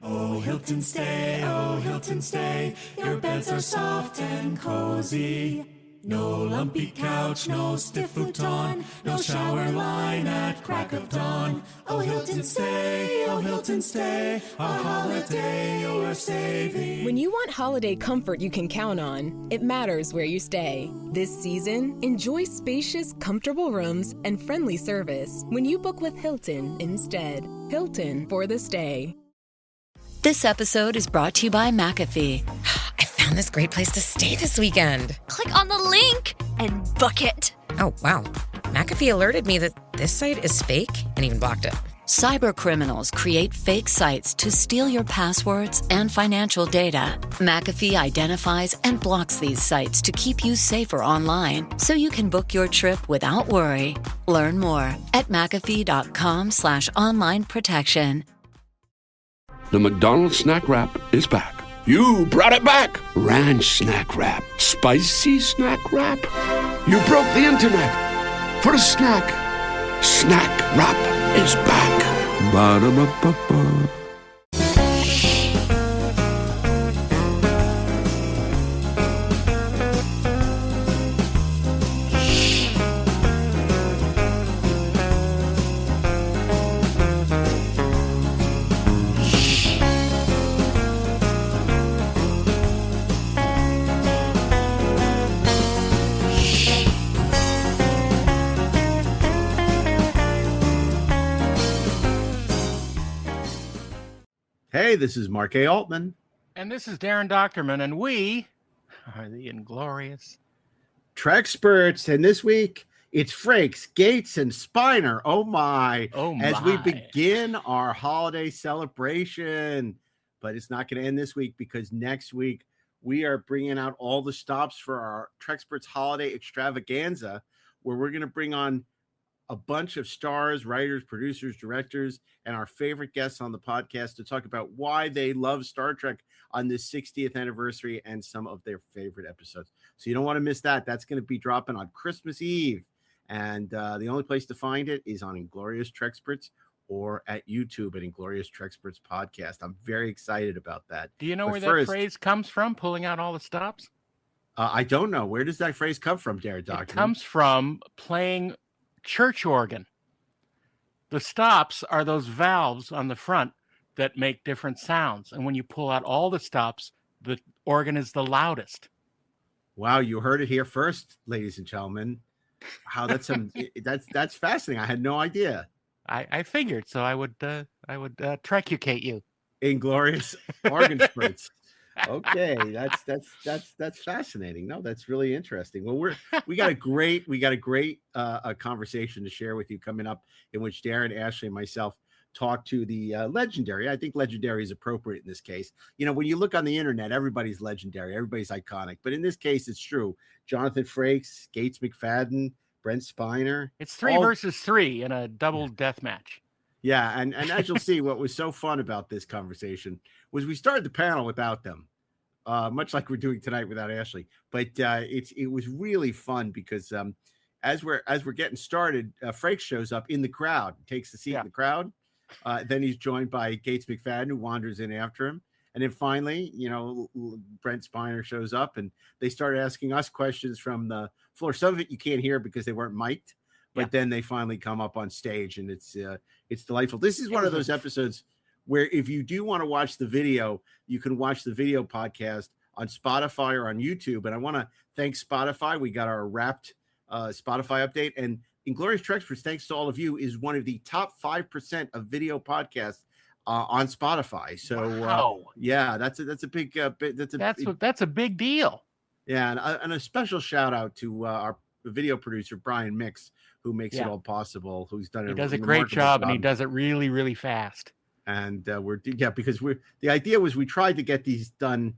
Oh, Hilton stay, your beds are soft and cozy. No lumpy couch, no stiff futon, no shower line at crack of dawn. Oh, Hilton stay, a holiday you're saving. When you want holiday comfort you can count on, it matters where you stay. This season, enjoy spacious, comfortable rooms and friendly service when you book with Hilton instead. Hilton for the stay. This episode is brought to you by McAfee. I found this great place to stay this weekend. Click on the link and book it. Oh, wow. McAfee alerted me that this site is fake and even blocked it. Cyber criminals create fake sites to steal your passwords and financial data. McAfee identifies and blocks these sites to keep you safer online, so you can book your trip without worry. Learn more at McAfee.com/online protection. The McDonald's snack wrap is back. You brought it back. Ranch snack wrap. Spicy snack wrap. You broke the internet for a snack. Snack wrap is back. Ba-da-ba-ba-ba. Hey, this is Mark A. Altman. And this is DAREN DOCHTERMAN, and we are the Inglorious Treksperts. And this week, it's FRAKES, Gates, and SPINER. Oh my. As we begin our holiday celebration. But it's not going to end this week, because next week we are bringing out all the stops for our Treksperts holiday extravaganza, where we're going to bring on a bunch of stars, writers, producers, directors, and our favorite guests on the podcast to talk about why they love Star Trek on this 60th anniversary and some of their favorite episodes. So you don't want to miss that. That's going to be dropping on Christmas Eve. And the only place to find it is on Inglorious Treksperts or at YouTube at Inglorious Treksperts Podcast. I'm very excited about that. Do you know where that phrase comes from, pulling out all the stops? I don't know. Where does that phrase come from, DAREN Doctor? It comes from playing church organ. The stops are those valves on the front that make different sounds, and when you pull out all the stops, the organ is the loudest. Wow, you heard it here first, ladies and gentlemen. How that's that's fascinating. I had no idea. I figured, so I would trecucate you. Inglorious organ sprints. Okay, that's fascinating. No, that's really interesting. Well, we got a great conversation to share with you coming up, in which DAREN, Ashley, and myself talk to the legendary. I think legendary is appropriate in this case. You know, when you look on the internet, everybody's legendary, everybody's iconic, but in this case, it's true. Jonathan Frakes, Gates McFadden, Brent Spiner. It's 3 versus 3 in a double death match. Yeah, and as you'll see, what was so fun about this conversation was we started the panel without them, much like we're doing tonight without Ashley. But it was really fun, because as we're getting started, Frakes shows up in the crowd, takes the seat in the crowd. Then he's joined by Gates McFadden, who wanders in after him. And then finally, you know, Brent Spiner shows up, and they started asking us questions from the floor. Some of it you can't hear because they weren't mic'd. But then they finally come up on stage, and it's delightful. This is one of those episodes where if you do want to watch the video, you can watch the video podcast on Spotify or on YouTube. And I want to thank Spotify. We got our wrapped Spotify update. And Inglorious Treksperts, thanks to all of you, is one of the top 5% of video podcasts on Spotify. So wow. Yeah, that's a big that's a big deal. Yeah, and a special shout out to our video producer Brian Mix, who makes it all possible, who's done it. He does a great job, and he does it really, really fast. And because the idea was we tried to get these done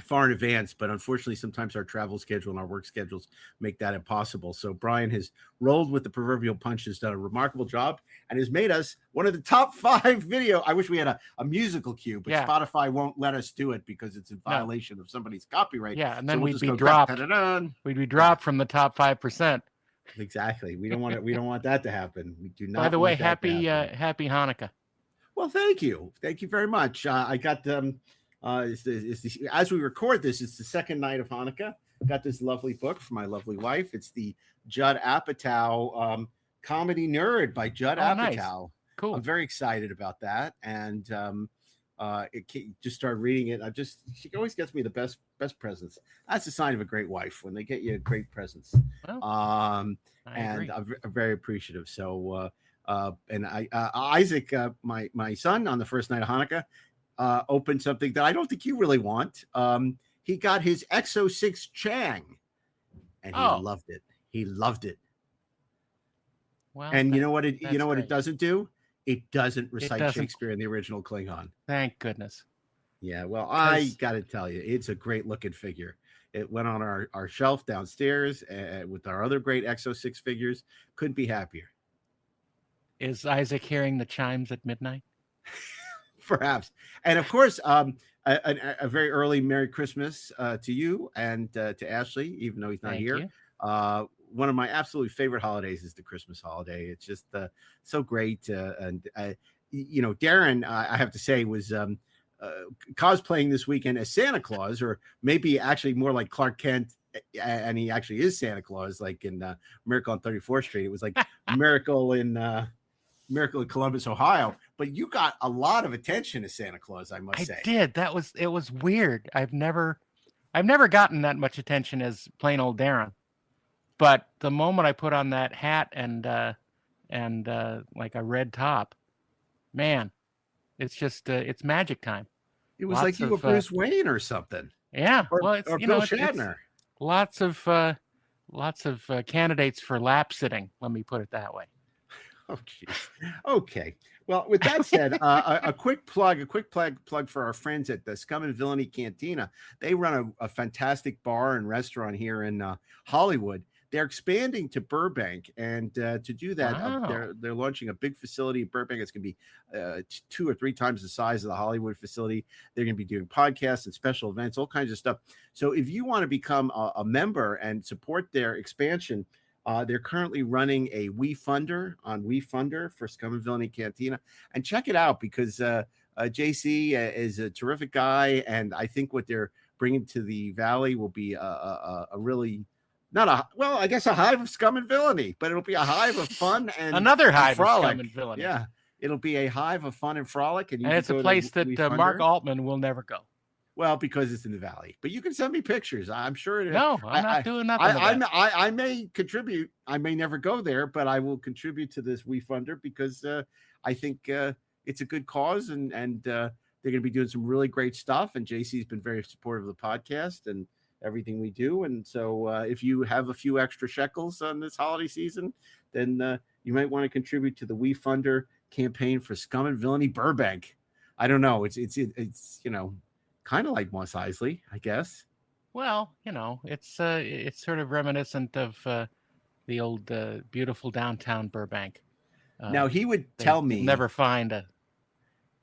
far in advance, but unfortunately sometimes our travel schedule and our work schedules make that impossible. So Brian has rolled with the proverbial punches, done a remarkable job, and has made us one of the top 5 video. I wish we had a musical cue, but Spotify won't let us do it because it's in violation of somebody's copyright. Yeah, and then we'd be dropped. We'd be dropped from the top 5%. Exactly. We don't want it. We don't want that to happen. We do not. By the way, happy Hanukkah. Well, thank you very much. I got as we record this, it's the second night of Hanukkah. Got this lovely book for my lovely wife. It's the Judd Apatow Comedy Nerd by Judd Apatow. Nice. Cool. I'm very excited about that, and just started reading it. She always gets me the best presents. That's a sign of a great wife when they get you great presents. Well, and I'm very appreciative. So, and Isaac, my son, on the first night of Hanukkah, opened something that I don't think you really want. He got his Exo 6 Chang, and he loved it. He loved it. Well, and you know what it great. doesn't do? It doesn't recite Shakespeare in the original Klingon. Thank goodness. Yeah, well, I got to tell you, it's a great looking figure. It went on our shelf downstairs with our other great Exo 6 figures. Couldn't be happier. Is Isaac hearing the chimes at midnight? Perhaps. And of course, a very early Merry Christmas to you and to Ashley, even though he's not here. One of my absolute favorite holidays is the Christmas holiday. It's just so great. And Darren, I have to say, was cosplaying this weekend as Santa Claus, or maybe actually more like Clark Kent, and he actually is Santa Claus, like in Miracle on 34th Street. It was like Miracle in Columbus, Ohio. But you got a lot of attention as Santa Claus, I must say. I did. It was weird. I've never gotten that much attention as plain old Darren. But the moment I put on that hat and like a red top, man, it's just it's magic time. It was like you were Bruce Wayne or something. Yeah, or Bill Shatner. Lots of candidates for lap sitting. Let me put it that way. Oh, geez. Okay. Well, with that said, a quick plug for our friends at the Scum and Villainy Cantina. They run a fantastic bar and restaurant here in Hollywood. They're expanding to Burbank, and to do that, they're launching a big facility in Burbank. It's going to be 2 or 3 times the size of the Hollywood facility. They're going to be doing podcasts and special events, all kinds of stuff. So if you want to become a member and support their expansion, they're currently running a WeFunder on WeFunder for Scum and Villainy Cantina, and check it out because JC is a terrific guy, and I think what they're bringing to the Valley will be a really I guess a hive of scum and villainy, but it'll be a hive of fun and another hive of frolic. scum and villainy. Yeah, it'll be a hive of fun and frolic, and it's a place that Mark Altman will never go. Well, because it's in the Valley, but you can send me pictures. I'm sure. No, I'm not doing nothing. I may contribute. I may never go there, but I will contribute to this WeFunder because I think it's a good cause, and they're going to be doing some really great stuff. And JC's been very supportive of the podcast and everything we do. And so if you have a few extra shekels on this holiday season, then you might want to contribute to the WeFunder campaign for Scum and Villainy Burbank. I don't know. It's kind of like Mos Eisley, I guess. Well, it's sort of reminiscent of the old beautiful downtown Burbank. Now he would tell me never find a.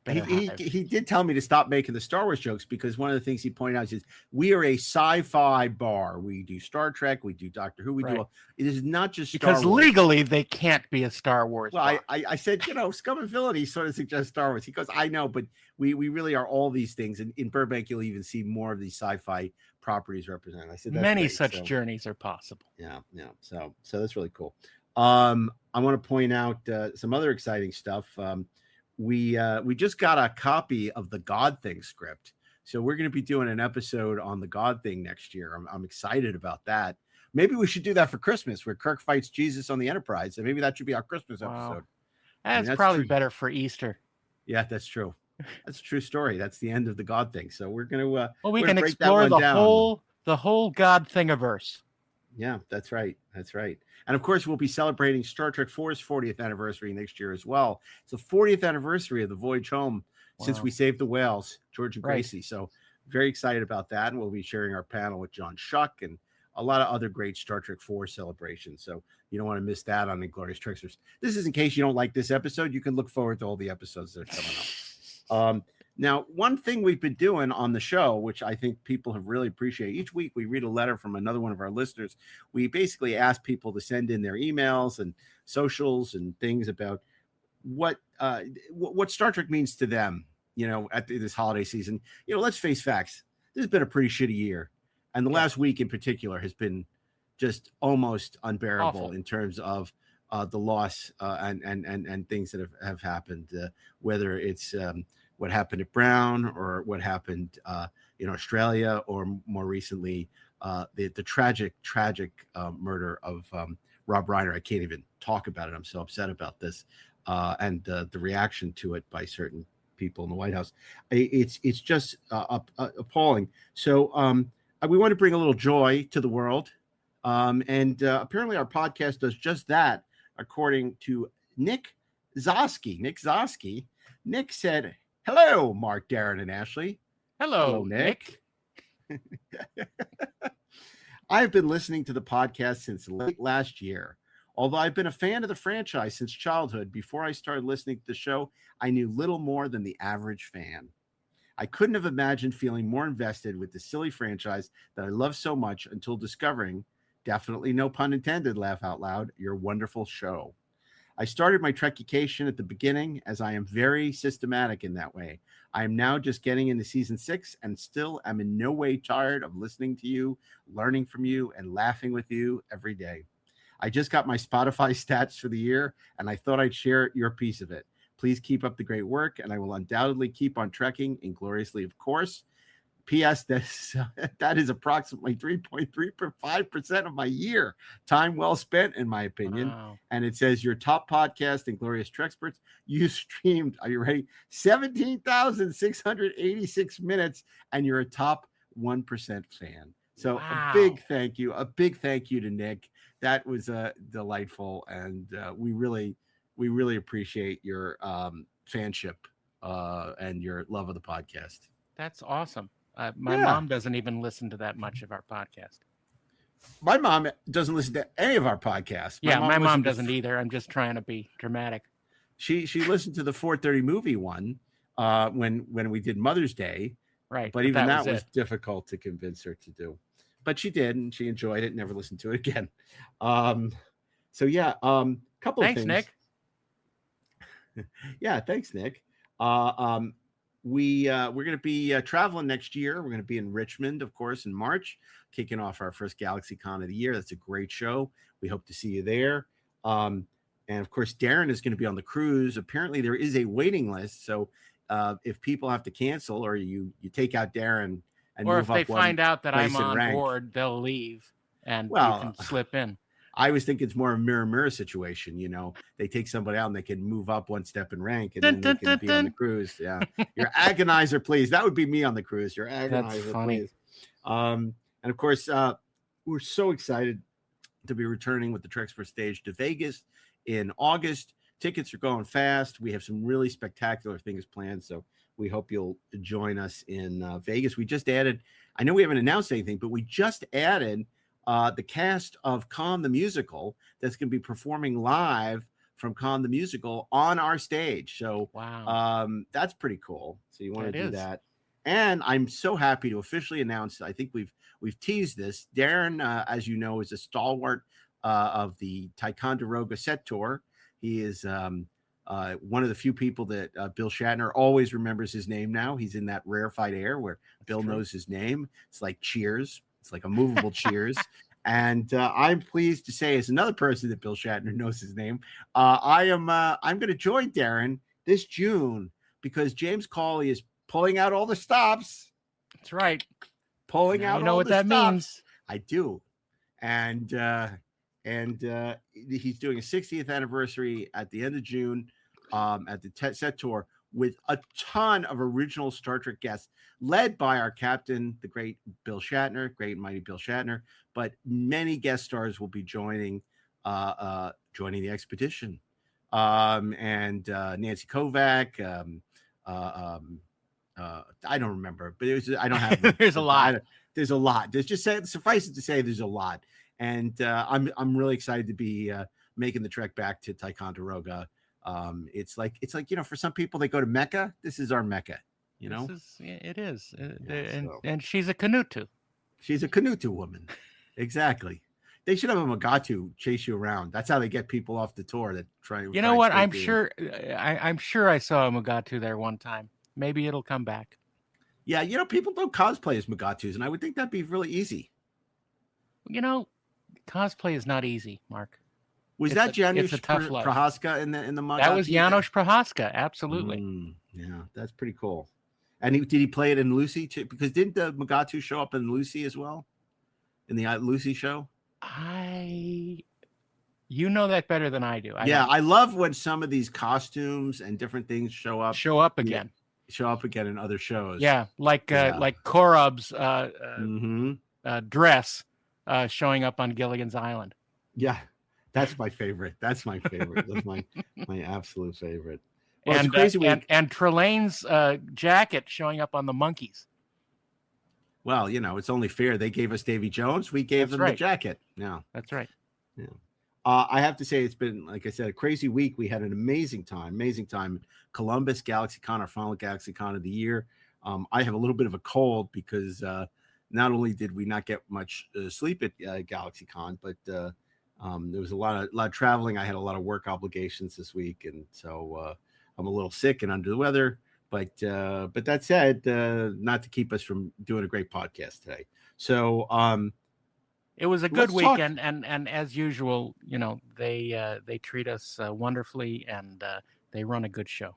He did tell me to stop making the Star Wars jokes because one of the things he pointed out is we are a sci-fi bar. We do Star Trek, we do Doctor Who, do it is not just Star because Wars. Legally they can't be a Star Wars. Well, bar. I said Scum and Villainy sort of suggests Star Wars. He goes, I know, but we really are all these things. And in Burbank, you'll even see more of these sci-fi properties represented. I said many such journeys are possible. Yeah. So that's really cool. I want to point out some other exciting stuff. We just got a copy of the God Thing script. So we're going to be doing an episode on the God Thing next year. I'm excited about that. Maybe we should do that for Christmas where Kirk fights Jesus on the Enterprise. And maybe that should be our Christmas episode. That's probably better for Easter. Yeah, that's true. That's a true story. That's the end of the God Thing. So we're going to we can explore the whole God Thingiverse. Yeah, that's right. And of course, we'll be celebrating Star Trek 4's 40th anniversary next year as well. It's the 40th anniversary of the voyage home since we saved the whales, George and Gracie. So very excited about that. And we'll be sharing our panel with John Shuck and a lot of other great Star Trek 4 celebrations. So you don't want to miss that on Inglorious Treksperts. This is in case you don't like this episode. You can look forward to all the episodes that are coming up. Now, one thing we've been doing on the show, which I think people have really appreciated, each week we read a letter from another one of our listeners. We basically ask people to send in their emails and socials and things about what Star Trek means to them, at this holiday season. Let's face facts. This has been a pretty shitty year, and the last week in particular has been just almost unbearable. Awful. In terms of the loss and things that have happened, whether it's what happened at Brown or what happened in Australia, or more recently the tragic murder of Rob Reiner. I can't even talk about it. I'm so upset about this, and the reaction to it by certain people in the White House. It's just appalling. So we want to bring a little joy to the world, and apparently our podcast does just that, according to Nick Zosky. Nick said, "Hello, Mark, Darren, and Ashley." Hello, Nick. I've been listening to the podcast since late last year. Although I've been a fan of the franchise since childhood, before I started listening to the show, I knew little more than the average fan. I couldn't have imagined feeling more invested with the silly franchise that I love so much until discovering, definitely no pun intended, laugh out loud, your wonderful show. I started my Trekication at the beginning, as I am very systematic in that way. I am now just getting into season 6 and still am in no way tired of listening to you, learning from you, and laughing with you every day. I just got my Spotify stats for the year, and I thought I'd share your piece of it. Please keep up the great work, and I will undoubtedly keep on trekking ingloriously, of course. P.S. That is approximately 3.35% of my year. Time well spent, in my opinion. Wow. And it says your top podcast, Inglorious Treksperts, you streamed, are you ready? 17,686 minutes, and you're a top 1% fan. So wow. a big thank you to Nick. That was delightful, and we really appreciate your fanship and your love of the podcast. That's awesome. My mom doesn't even listen to that much of our podcast. My mom doesn't listen to any of our podcasts. My mom doesn't either. I'm just trying to be dramatic. She listened to the 4:30 movie one when we did Mother's Day, right? But even that was difficult to convince her to do. But she did, and she enjoyed it. Never listened to it again. Couple thanks, of things. Nick. Yeah, thanks, Nick. We're going to be traveling next year. We're going to be in Richmond, of course, in March, kicking off our first GalaxyCon of the year. That's a great show. We hope to see you there. And of course, Darren is going to be on the cruise. Apparently, there is a waiting list. So if people have to cancel, or you take out Darren, and or move if they up find out that I'm on rank, board, they'll leave, and you can slip in. I was thinking it's more a mirror situation. They take somebody out and they can move up one step in rank, and then they can be on the cruise. Yeah, your agonizer, please. That would be me on the cruise. Your agonizer, please. And of course, we're so excited to be returning with the Trekspert stage to Vegas in August. Tickets are going fast. We have some really spectacular things planned, so we hope you'll join us in Vegas. We just added, I know we haven't announced anything, but we just added the cast of Con the Musical that's going to be performing live from Con the Musical on our stage. So wow, that's pretty cool. So you want to do that. And I'm so happy to officially announce, I think we've teased this. Darren, as you know, is a stalwart of the Ticonderoga set tour. He is one of the few people that Bill Shatner always remembers his name now. He's in that rarefied air where Bill knows his name. It's like Cheers. It's like a movable Cheers. And I'm pleased to say, as another person that Bill Shatner knows his name, I'm going to join Darren this June, because James Cawley is pulling out all the stops. That's right. Pulling now out you know all what the that stops. means. I do. And he's doing a 60th anniversary at the end of June at the set tour with a ton of original Star Trek guests, led by our captain, the great Bill Shatner, great and mighty Bill Shatner. But many guest stars will be joining the expedition. And Nancy Kovac. I don't remember, but I don't have. There's a lot. There's a lot. Suffice it to say, there's a lot. And I'm really excited to be making the trek back to Ticonderoga. It's like for some people, they go to Mecca. This is our Mecca. It is. And she's a Canutu. She's a Canutu woman. Exactly. They should have a Mugatu chase you around. That's how they get people off the tour that try. You know what? I'm sure I saw a Mugatu there one time. Maybe it'll come back. Yeah, people don't cosplay as Mugatus, and I would think that'd be really easy. Cosplay is not easy, Mark. Was that Janusz Prohaska in the Mugatu? That was Janusz Prohaska, absolutely. Yeah, that's pretty cool. And did he play it in Lucy too? Because didn't the Mugatu show up in Lucy as well? In the Lucy show? You know that better than I do. I love when some of these costumes and different things show up again. Show up again in other shows. Yeah, like Korob's dress showing up on Gilligan's Island. Yeah, that's my favorite. That's my favorite. That's my absolute favorite. Well, and Trelane's jacket showing up on the Monkeys. Well, it's only fair. They gave us Davy Jones. We gave them the jacket. Yeah, that's right. Yeah. I have to say, it's been, like I said, a crazy week. We had an amazing time Columbus GalaxyCon, our final GalaxyCon of the year. I have a little bit of a cold because not only did we not get much sleep at GalaxyCon, but there was a lot of traveling. I had a lot of work obligations this week, and so I'm a little sick and under the weather. But that said, not to keep us from doing a great podcast today. So it was a good weekend, and as usual, they treat us wonderfully, and they run a good show.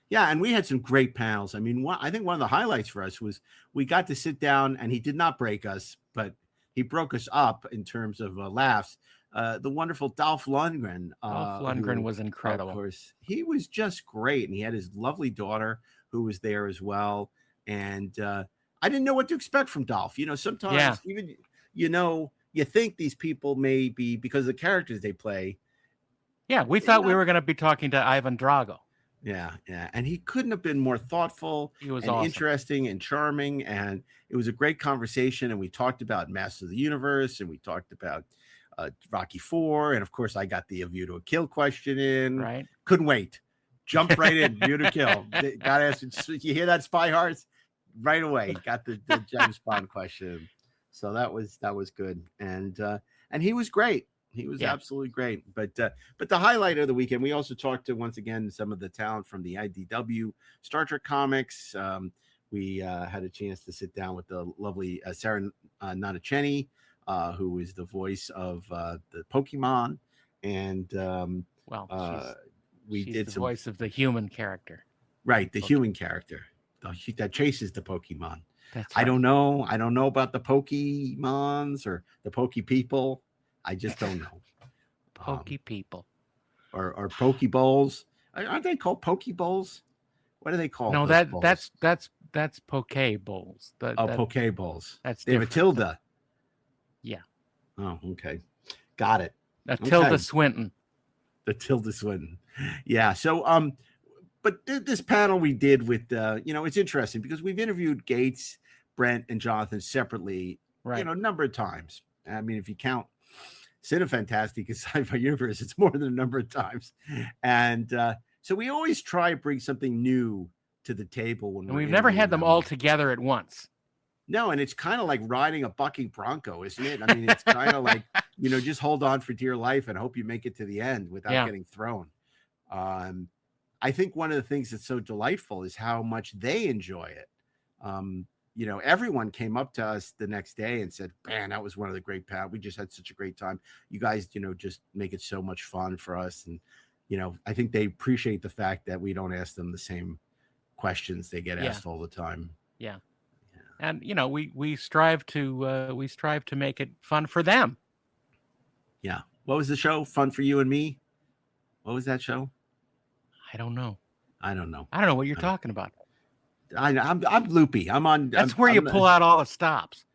Yeah, and we had some great panels. I mean, I think one of the highlights for us was we got to sit down, and he did not break us, but he broke us up in terms of laughs. The wonderful Dolph Lundgren. Dolph Lundgren was incredible. Of course, he was just great, and he had his lovely daughter who was there as well. And I didn't know what to expect from Dolph. Sometimes even you think these people may be, because of the characters they play. Yeah, we thought we were going to be talking to Ivan Drago. Yeah, and he couldn't have been more thoughtful. He was awesome. Interesting and charming, and it was a great conversation. And we talked about Masters of the Universe, and we talked about Rocky IV, and of course I got the View to a Kill question in. Right, couldn't wait, jumped right in. View to Kill. Got to ask. You hear that, Spy Hearts? Right away, got the James Bond question. So that was good, and he was great. He was absolutely great. But the highlight of the weekend, we also talked to, once again, some of the talent from the IDW Star Trek comics. We had a chance to sit down with the lovely Sarah Nanacheni, who is the voice of the Pokemon, and she's the voice of the human character, right? The human character that chases the Pokemon. That's right. I don't know about the Pokemons or the Poke people. I just don't know. Poke people or Poke Bowls. Aren't they called Poke Bowls? What are they called? No, that's Poke Bowls. Poke Bowls. That's they have a tilde. Yeah. Oh, okay. Got it. Tilda Swinton. The Tilda Swinton. Yeah. So but this panel we did with it's interesting because we've interviewed Gates, Brent, and Jonathan separately, right, a number of times. I mean, if you count Cinefantastic and Sci-Fi Universe, it's more than a number of times. And so we always try to bring something new to the table. And we've never had them all together at once. No, and it's kind of like riding a bucking bronco, isn't it? I mean, it's kind of like, just hold on for dear life and hope you make it to the end without getting thrown. I think one of the things that's so delightful is how much they enjoy it. Everyone came up to us the next day and said, man, that was one of the great panels. We just had such a great time. You guys, just make it so much fun for us. And, I think they appreciate the fact that we don't ask them the same questions they get asked all the time. Yeah. And, we strive to make it fun for them. Yeah. What was the show? Fun for You and Me? What was that show? I don't know. I don't know what you're talking about. I'm loopy. That's where you pull out all the stops.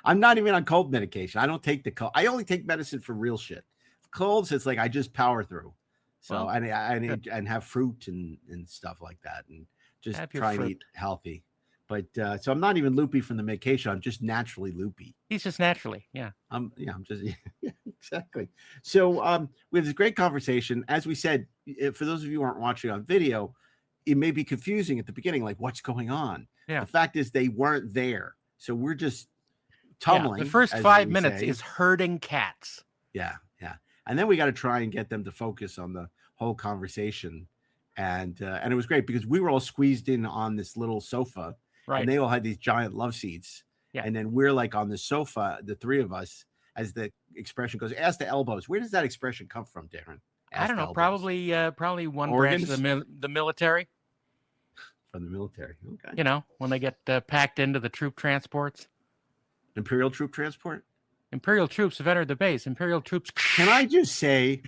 I'm not even on cold medication. I don't take the cold. I only take medicine for real shit. Colds, it's like I just power through. So I need and have fruit and stuff like that, and just try and eat healthy. But so I'm not even loopy from the medication. I'm just naturally loopy. He's just naturally, yeah. I'm just exactly. So we have this great conversation. As we said, for those of you who aren't watching on video, it may be confusing at the beginning, like what's going on. Yeah. The fact is they weren't there. So we're just tumbling. The first as 5 we minutes say. is herding cats. Yeah. And then we got to try and get them to focus on the whole conversation. And it was great because we were all squeezed in on this little sofa, Right. and they all had these giant love seats. Yeah. And then we're like on the sofa, the three of us, as the expression goes, ask the elbows. Where does that expression come from, Darren? I don't know. Probably one Organs? branch of the military. From the military. Okay. You know, when they get packed into the troop transports. Imperial troop transport? Imperial troops have entered the base. Imperial troops. Can I just say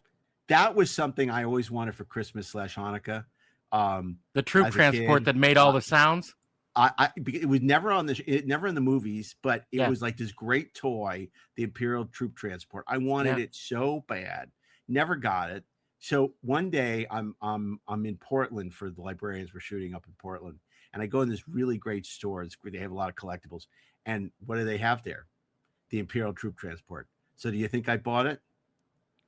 that was something I always wanted for Christmas / Hanukkah. The troop transport that made all the sounds. It was never never in the movies, but it Yeah. was like this great toy, the Imperial troop transport. I wanted it so bad, never got it. So one day I'm in Portland for the Librarians. We're shooting up in Portland, and I go in this really great store. They have a lot of collectibles, and what do they have there? The Imperial troop transport. So do you think I bought it?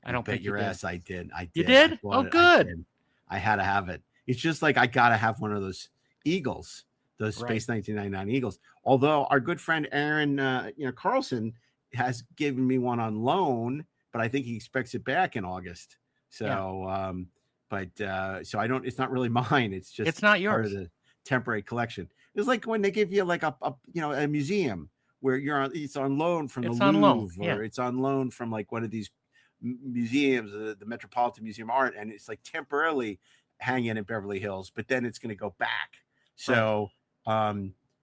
I don't bet think you your did. ass I did. I did. You did? I bought Oh, it. good. I had to have it. It's just like I got to have one of those Eagles, those Right. Space 1999 Eagles. Although our good friend Aaron, Carlson has given me one on loan, but I think he expects it back in August. So, so I don't. It's not really mine. It's just It's not part yours. of the temporary collection. It's like when they give you like a museum where it's on loan from It's the on loan, Louvre, yeah. or it's on loan from like one of these museums, the Metropolitan Museum of Art, and it's like temporarily hanging in Beverly Hills, but then it's going to go back. So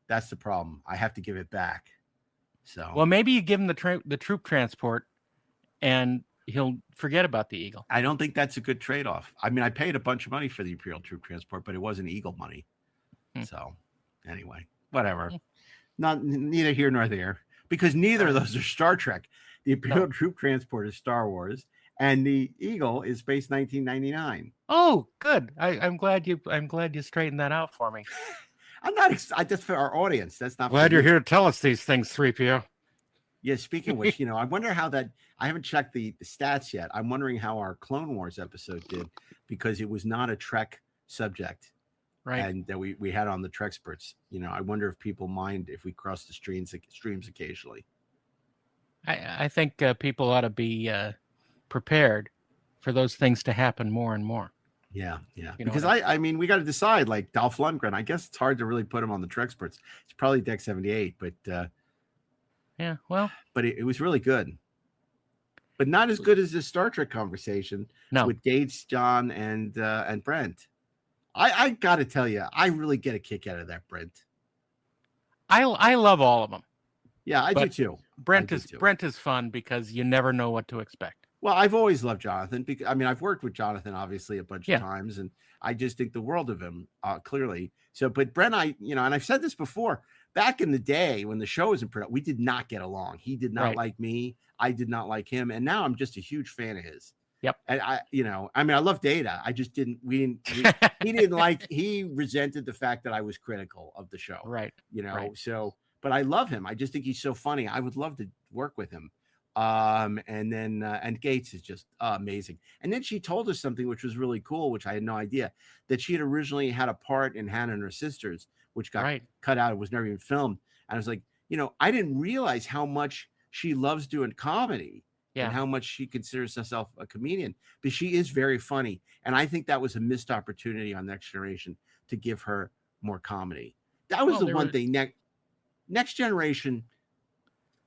that's the problem. I have to give it back. So Well, maybe you give him the troop transport, and he'll forget about the Eagle. I don't think that's a good trade-off. I mean, I paid a bunch of money for the Imperial troop transport, but it wasn't Eagle money. So anyway, whatever. Neither here nor there, because neither of those are Star Trek. The Imperial troop transport is Star Wars, and the Eagle is Space 1999. Oh, good. I'm glad you straightened that out for me. I'm not. That's for our audience. That's not. Glad for you're you. here to tell us these things, 3PO. Yeah. Speaking of which, I wonder how that. I haven't checked the stats yet. I'm wondering how our Clone Wars episode did, because it was not a Trek subject, Right. and that we had on the Treksperts. I wonder if people mind if we cross the streams occasionally. I think people ought to be prepared for those things to happen more and more. Yeah. You know Because what I mean, we got to decide. Like Dolph Lundgren, I guess it's hard to really put him on the Treksperts. It's probably Deck 78, but Yeah, well, but it was really good. But not as good as this Star Trek conversation with Gates, John, and Brent. I got to tell you, I really get a kick out of that Brent. I love all of them. Yeah, I do too. Brent is fun because you never know what to expect. Well, I've always loved Jonathan because I've worked with Jonathan obviously a bunch of times, and I just think the world of him clearly. So, but Brent, and I've said this before, back in the day when the show was in production, we did not get along. He did not like me. I did not like him, and now I'm just a huge fan of his. Yep. And I love Data. I just didn't. He didn't like. He resented the fact that I was critical of the show. Right. So, but I love him. I just think he's so funny. I would love to work with him. And Gates is just amazing. And then she told us something which was really cool, which I had no idea, that she had originally had a part in Hannah and Her Sisters, which got cut out. It was never even filmed. And I was like, I didn't realize how much she loves doing comedy. Yeah. And how much she considers herself a comedian, but she is very funny. And I think that was a missed opportunity on Next Generation to give her more comedy. That was the one thing. Next Generation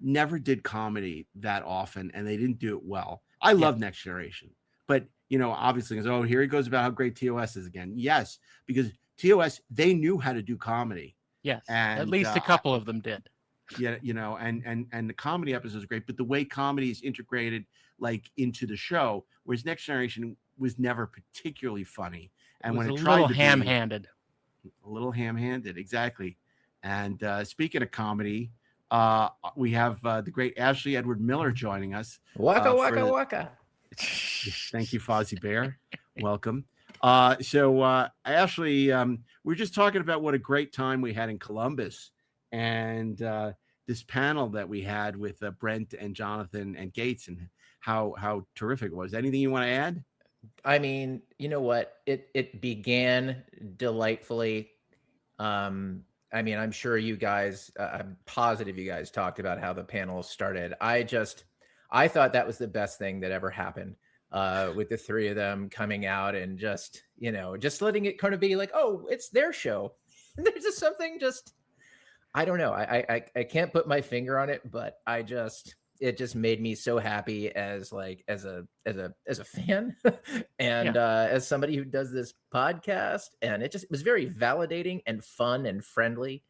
never did comedy that often, and they didn't do it well. I love Next Generation, but obviously, here he goes about how great TOS is again. Yes, because TOS, they knew how to do comedy. Yes, and at least a couple of them did. Yeah, and the comedy episodes are great, but the way comedy is integrated like into the show, whereas Next Generation was never particularly funny, and when it tried to be a little ham-handed, exactly. And speaking of comedy, we have the great Ashley Edward Miller joining us. Waka waka waka. Thank you, Fozzie Bear. Welcome. So Ashley, we're just talking about what a great time we had in Columbus. And this panel that we had with Brent and Jonathan and Gates, and how terrific it was. Anything you want to add? I mean, you know what? It began delightfully. I mean, I'm sure you guys, I'm positive you guys talked about how the panel started. I thought that was the best thing that ever happened with the three of them coming out and just, just letting it kind of be like, oh, it's their show. There's just something I don't know. I can't put my finger on it, but it just made me so happy as a fan and as somebody who does this podcast, and it was very validating and fun and friendly.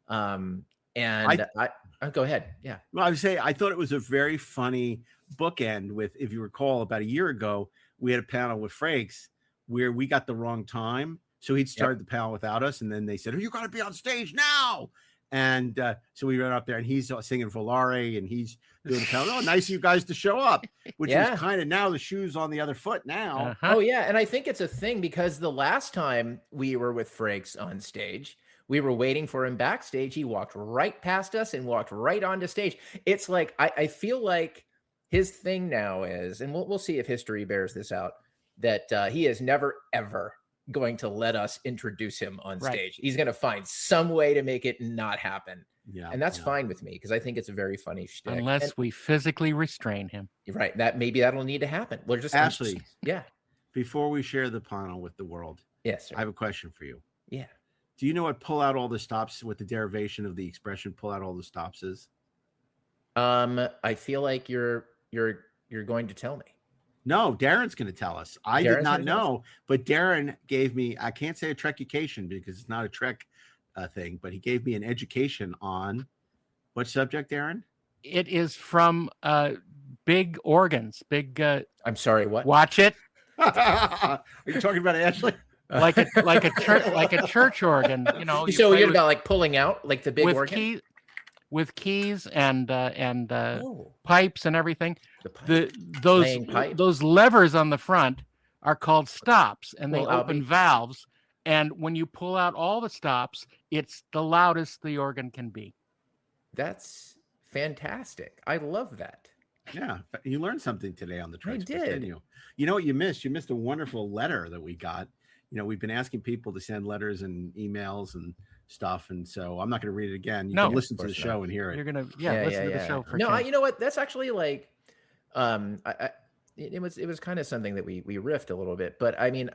And I go ahead. Yeah. Well, I would say I thought it was a very funny bookend with, if you recall, about a year ago, we had a panel with FRAKES where we got the wrong time. So he'd started the panel without us. And then they said, oh, you got to be on stage now. And so we ran up there and he's singing Volare and he's doing the panel. Oh, nice of you guys to show up, which is kind of now the shoes on the other foot now. Oh, yeah. And I think it's a thing because the last time we were with FRAKES on stage, we were waiting for him backstage. He walked right past us and walked right onto stage. It's like, I feel like his thing now is, and we'll see if history bears this out, that he is never, ever going to let us introduce him on stage. He's going to find some way to make it not happen. Yeah. And that's fine with me because I think it's a very funny shtick. Unless we physically restrain him. Right. Maybe that'll need to happen. We're just Ashley. Yeah. Before we share the panel with the world. Yes, sir. I have a question for you. Yeah. Do you know what pull out all the stops, what the derivation of the expression pull out all the stops is? I feel like you're going to tell me. No, Darren's going to tell us. I did not know, but Darren gave me, I can't say a Trekication because it's not a Trek thing, but he gave me an education on what subject, Darren? It is from big organs, big. I'm sorry, what? Watch it. Are you talking about Ashley? like a church organ, So you're about like pulling out like the big organ with keys and pipes and everything. Those levers on the front are called stops, and they open valves. And when you pull out all the stops, it's the loudest the organ can be. That's fantastic. I love that. Yeah, you learned something today on the Trekspert, I did. didn't you? You know what you missed? You missed a wonderful letter that we got. We've been asking people to send letters and emails and stuff, and so I'm not going to read it again. You can listen to the show and hear it. You're gonna listen to the show. For you know what? That's actually like, it was kind of something that we riffed a little bit, but I mean,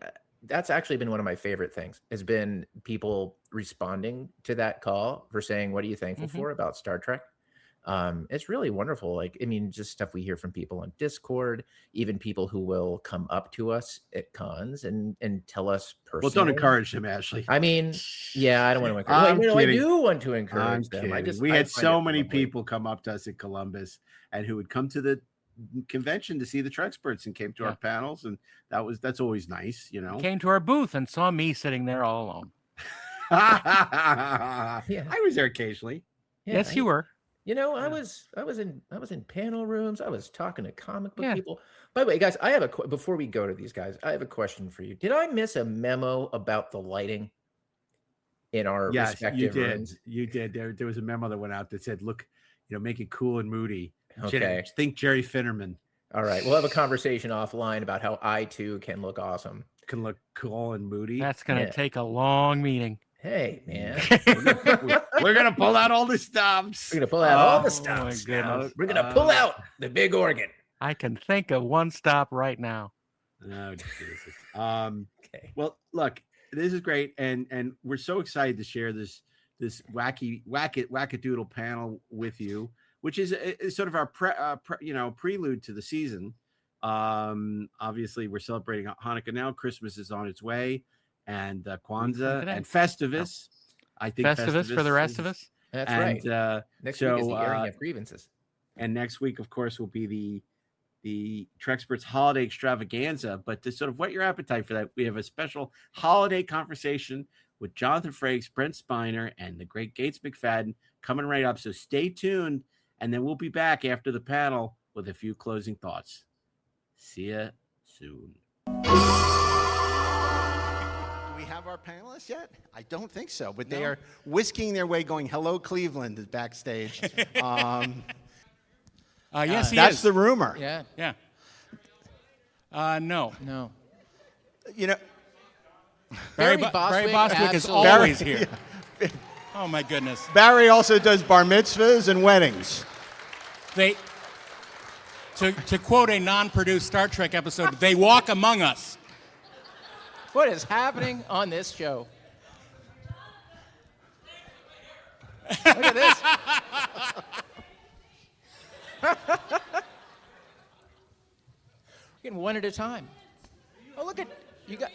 that's actually been one of my favorite things. Has been people responding to that call for saying, "What are you thankful for about Star Trek?" It's really wonderful. Like, I mean, just stuff we hear from people on Discord, even people who will come up to us at cons and tell us personally. Well, don't encourage them, Ashley. I mean, yeah, I don't want to encourage them. I do want to encourage them. We had so many people come up to us at Columbus and who would come to the convention to see the Treksperts and came to our panels, and that's always nice, Came to our booth and saw me sitting there all alone. I was there occasionally. Yes, you were. I was in panel rooms. I was talking to comic book people. By the way, guys, I have before we go to these guys, I have a question for you. Did I miss a memo about the lighting in our respective rooms? You did. There was a memo that went out that said, "Look, make it cool and moody." Okay. Think Jerry Finnerman. All right, we'll have a conversation offline about how I too can look awesome. Can look cool and moody. That's gonna take a long meeting. Hey, man. We're going to pull out all the stops. We're going to pull out all the stops. We're going to pull out the big organ. I can think of one stop right now. Oh, Jesus. Well, look, this is great. And we're so excited to share this wackadoodle panel with you, which is sort of our prelude to the season. Obviously, we're celebrating Hanukkah now. Christmas is on its way. And Kwanzaa and Festivus. I think Festivus for the rest of us. That's right. Next week is the airing of grievances. And next week, of course, will be the Treksperts holiday extravaganza. But to sort of whet your appetite for that, we have a special holiday conversation with Jonathan Frakes, Brent Spiner, and the great Gates McFadden coming right up. So stay tuned, and then we'll be back after the panel with a few closing thoughts. See ya soon. Have our panelists yet? I don't think so, but they are whisking their way going, "Hello, Cleveland," backstage. Yes, that's the rumor. Yeah. No. Barry Bostwick is always here. Oh, my goodness. Barry also does bar mitzvahs and weddings. To quote a non-produced Star Trek episode, they walk among us. What is happening on this show? Look at this. We're getting one at a time. Oh, look at you got.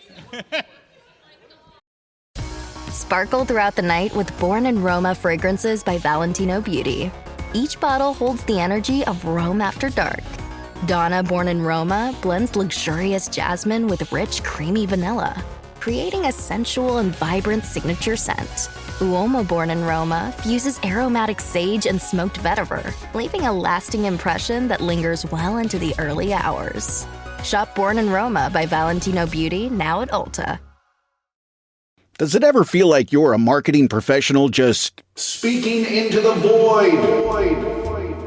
Sparkle throughout the night with Born in Roma fragrances by Valentino Beauty. Each bottle holds the energy of Rome after dark. Donna Born in Roma blends luxurious jasmine with rich, creamy vanilla, creating a sensual and vibrant signature scent. Uomo Born in Roma fuses aromatic sage and smoked vetiver, leaving a lasting impression that lingers well into the early hours. Shop Born in Roma by Valentino Beauty now at Ulta. Does it ever feel like you're a marketing professional just speaking into the void?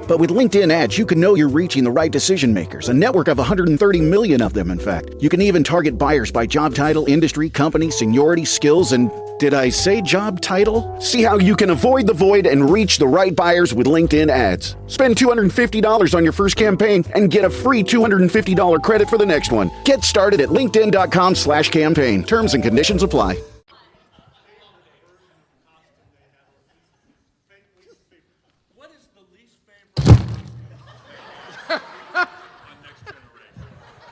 But with LinkedIn ads, you can know you're reaching the right decision makers, a network of 130 million of them, in fact. You can even target buyers by job title, industry, company, seniority, skills, and did I say job title? See how you can avoid the void and reach the right buyers with LinkedIn ads. Spend $250 on your first campaign and get a free $250 credit for the next one. Get started at linkedin.com/campaign. Terms and conditions apply.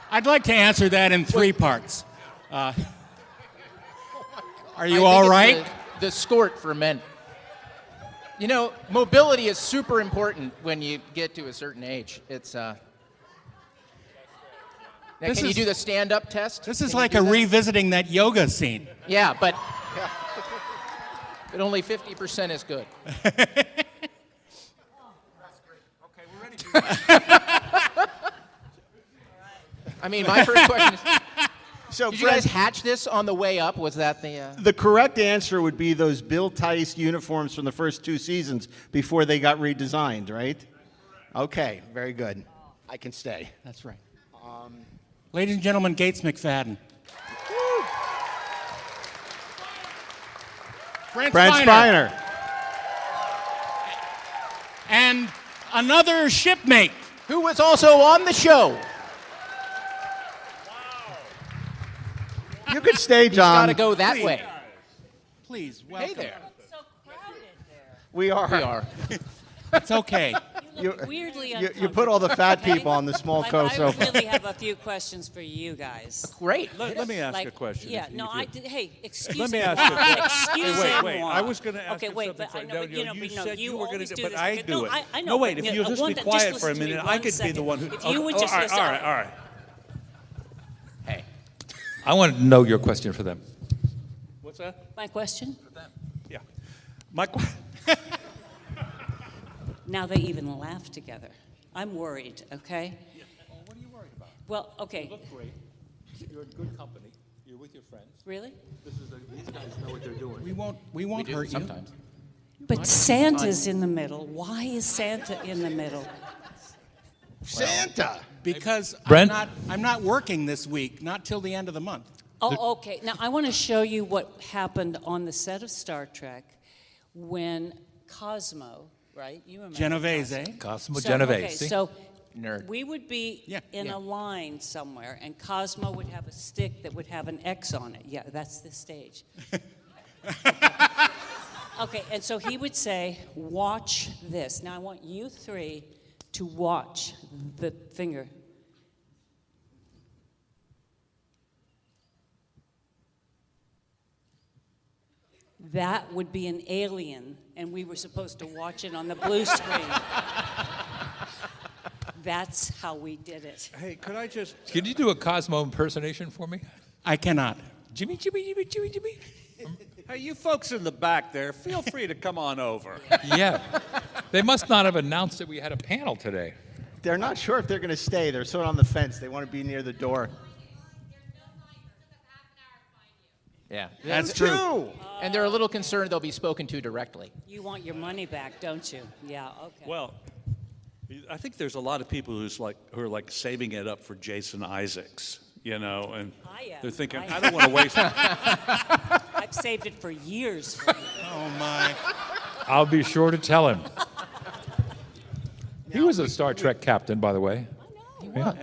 I'd like to answer that in 3 parts. Are you all right? The skort for men. You know, mobility is super important when you get to a certain age. It's now, can you do the stand-up test? This is like a revisiting that yoga scene. Yeah, but only 50% is good. I mean, my first question is, so did you guys hatch this on the way up? Was that the... The correct answer would be those Bill Tice uniforms from the first 2 seasons before they got redesigned, right? Okay, very good. I can stay. That's right. Ladies and gentlemen, Gates McFadden. Brent Spiner. And another shipmate. Who was also on the show. You could stay, John. He's got to go that way. Please, welcome. Hey there. It's so crowded there. We are. We are. It's okay. You look weirdly uncomfortable. You put all the fat people on the small sofa. I really have a few questions for you guys. Great. Let me ask a question. Yeah, no, hey, excuse Let me me. ask you a question. Excuse wait. me. I was going to ask okay, you wait, something. But I know, but, you said you were going to do it, but this. I do it. I know. No, wait, but, if you'll just be quiet for a minute, I could be the one who... If you would just listen. All right. Hey. I want to know your question for them. What's that? My question? For them. Yeah. My question... Now they even laugh together. I'm worried, okay? Yeah. Well, what are you worried about? Well, okay. You look great. You're in good company. You're with your friends. Really? These guys know what they're doing. We won't hurt you. Sometimes. But Santa's in the middle. Why is Santa in the middle? Santa! Because Brent? I'm not working this week, not till the end of the month. Oh, okay. Now, I want to show you what happened on the set of Star Trek when Cosmo, right? You remember Genovese. Cosmo So, Genovese. okay, so Nerd. we would be in a line somewhere, and Cosmo would have a stick that would have an X on it. Yeah, that's the stage. Okay, and so he would say, watch this. Now I want you 3 to watch the finger. That would be an alien, and we were supposed to watch it on the blue screen. That's how we did it. Hey, could I just... Can you do a Cosmo impersonation for me? I cannot. Jimmy. Hey, you folks in the back there, feel free to come on over. Yeah. They must not have announced that we had a panel today. They're not sure if they're going to stay. They're sort of on the fence. They want to be near the door. Yeah. That's true. And they're a little concerned they'll be spoken to directly. You want your money back, don't you? Yeah, okay. Well, I think there's a lot of people who are like saving it up for Jason Isaacs, you know, and they're thinking, I don't want to waste it. I've saved it for years. Oh, my. I'll be sure to tell him. He was a Star Trek captain, by the way. He was.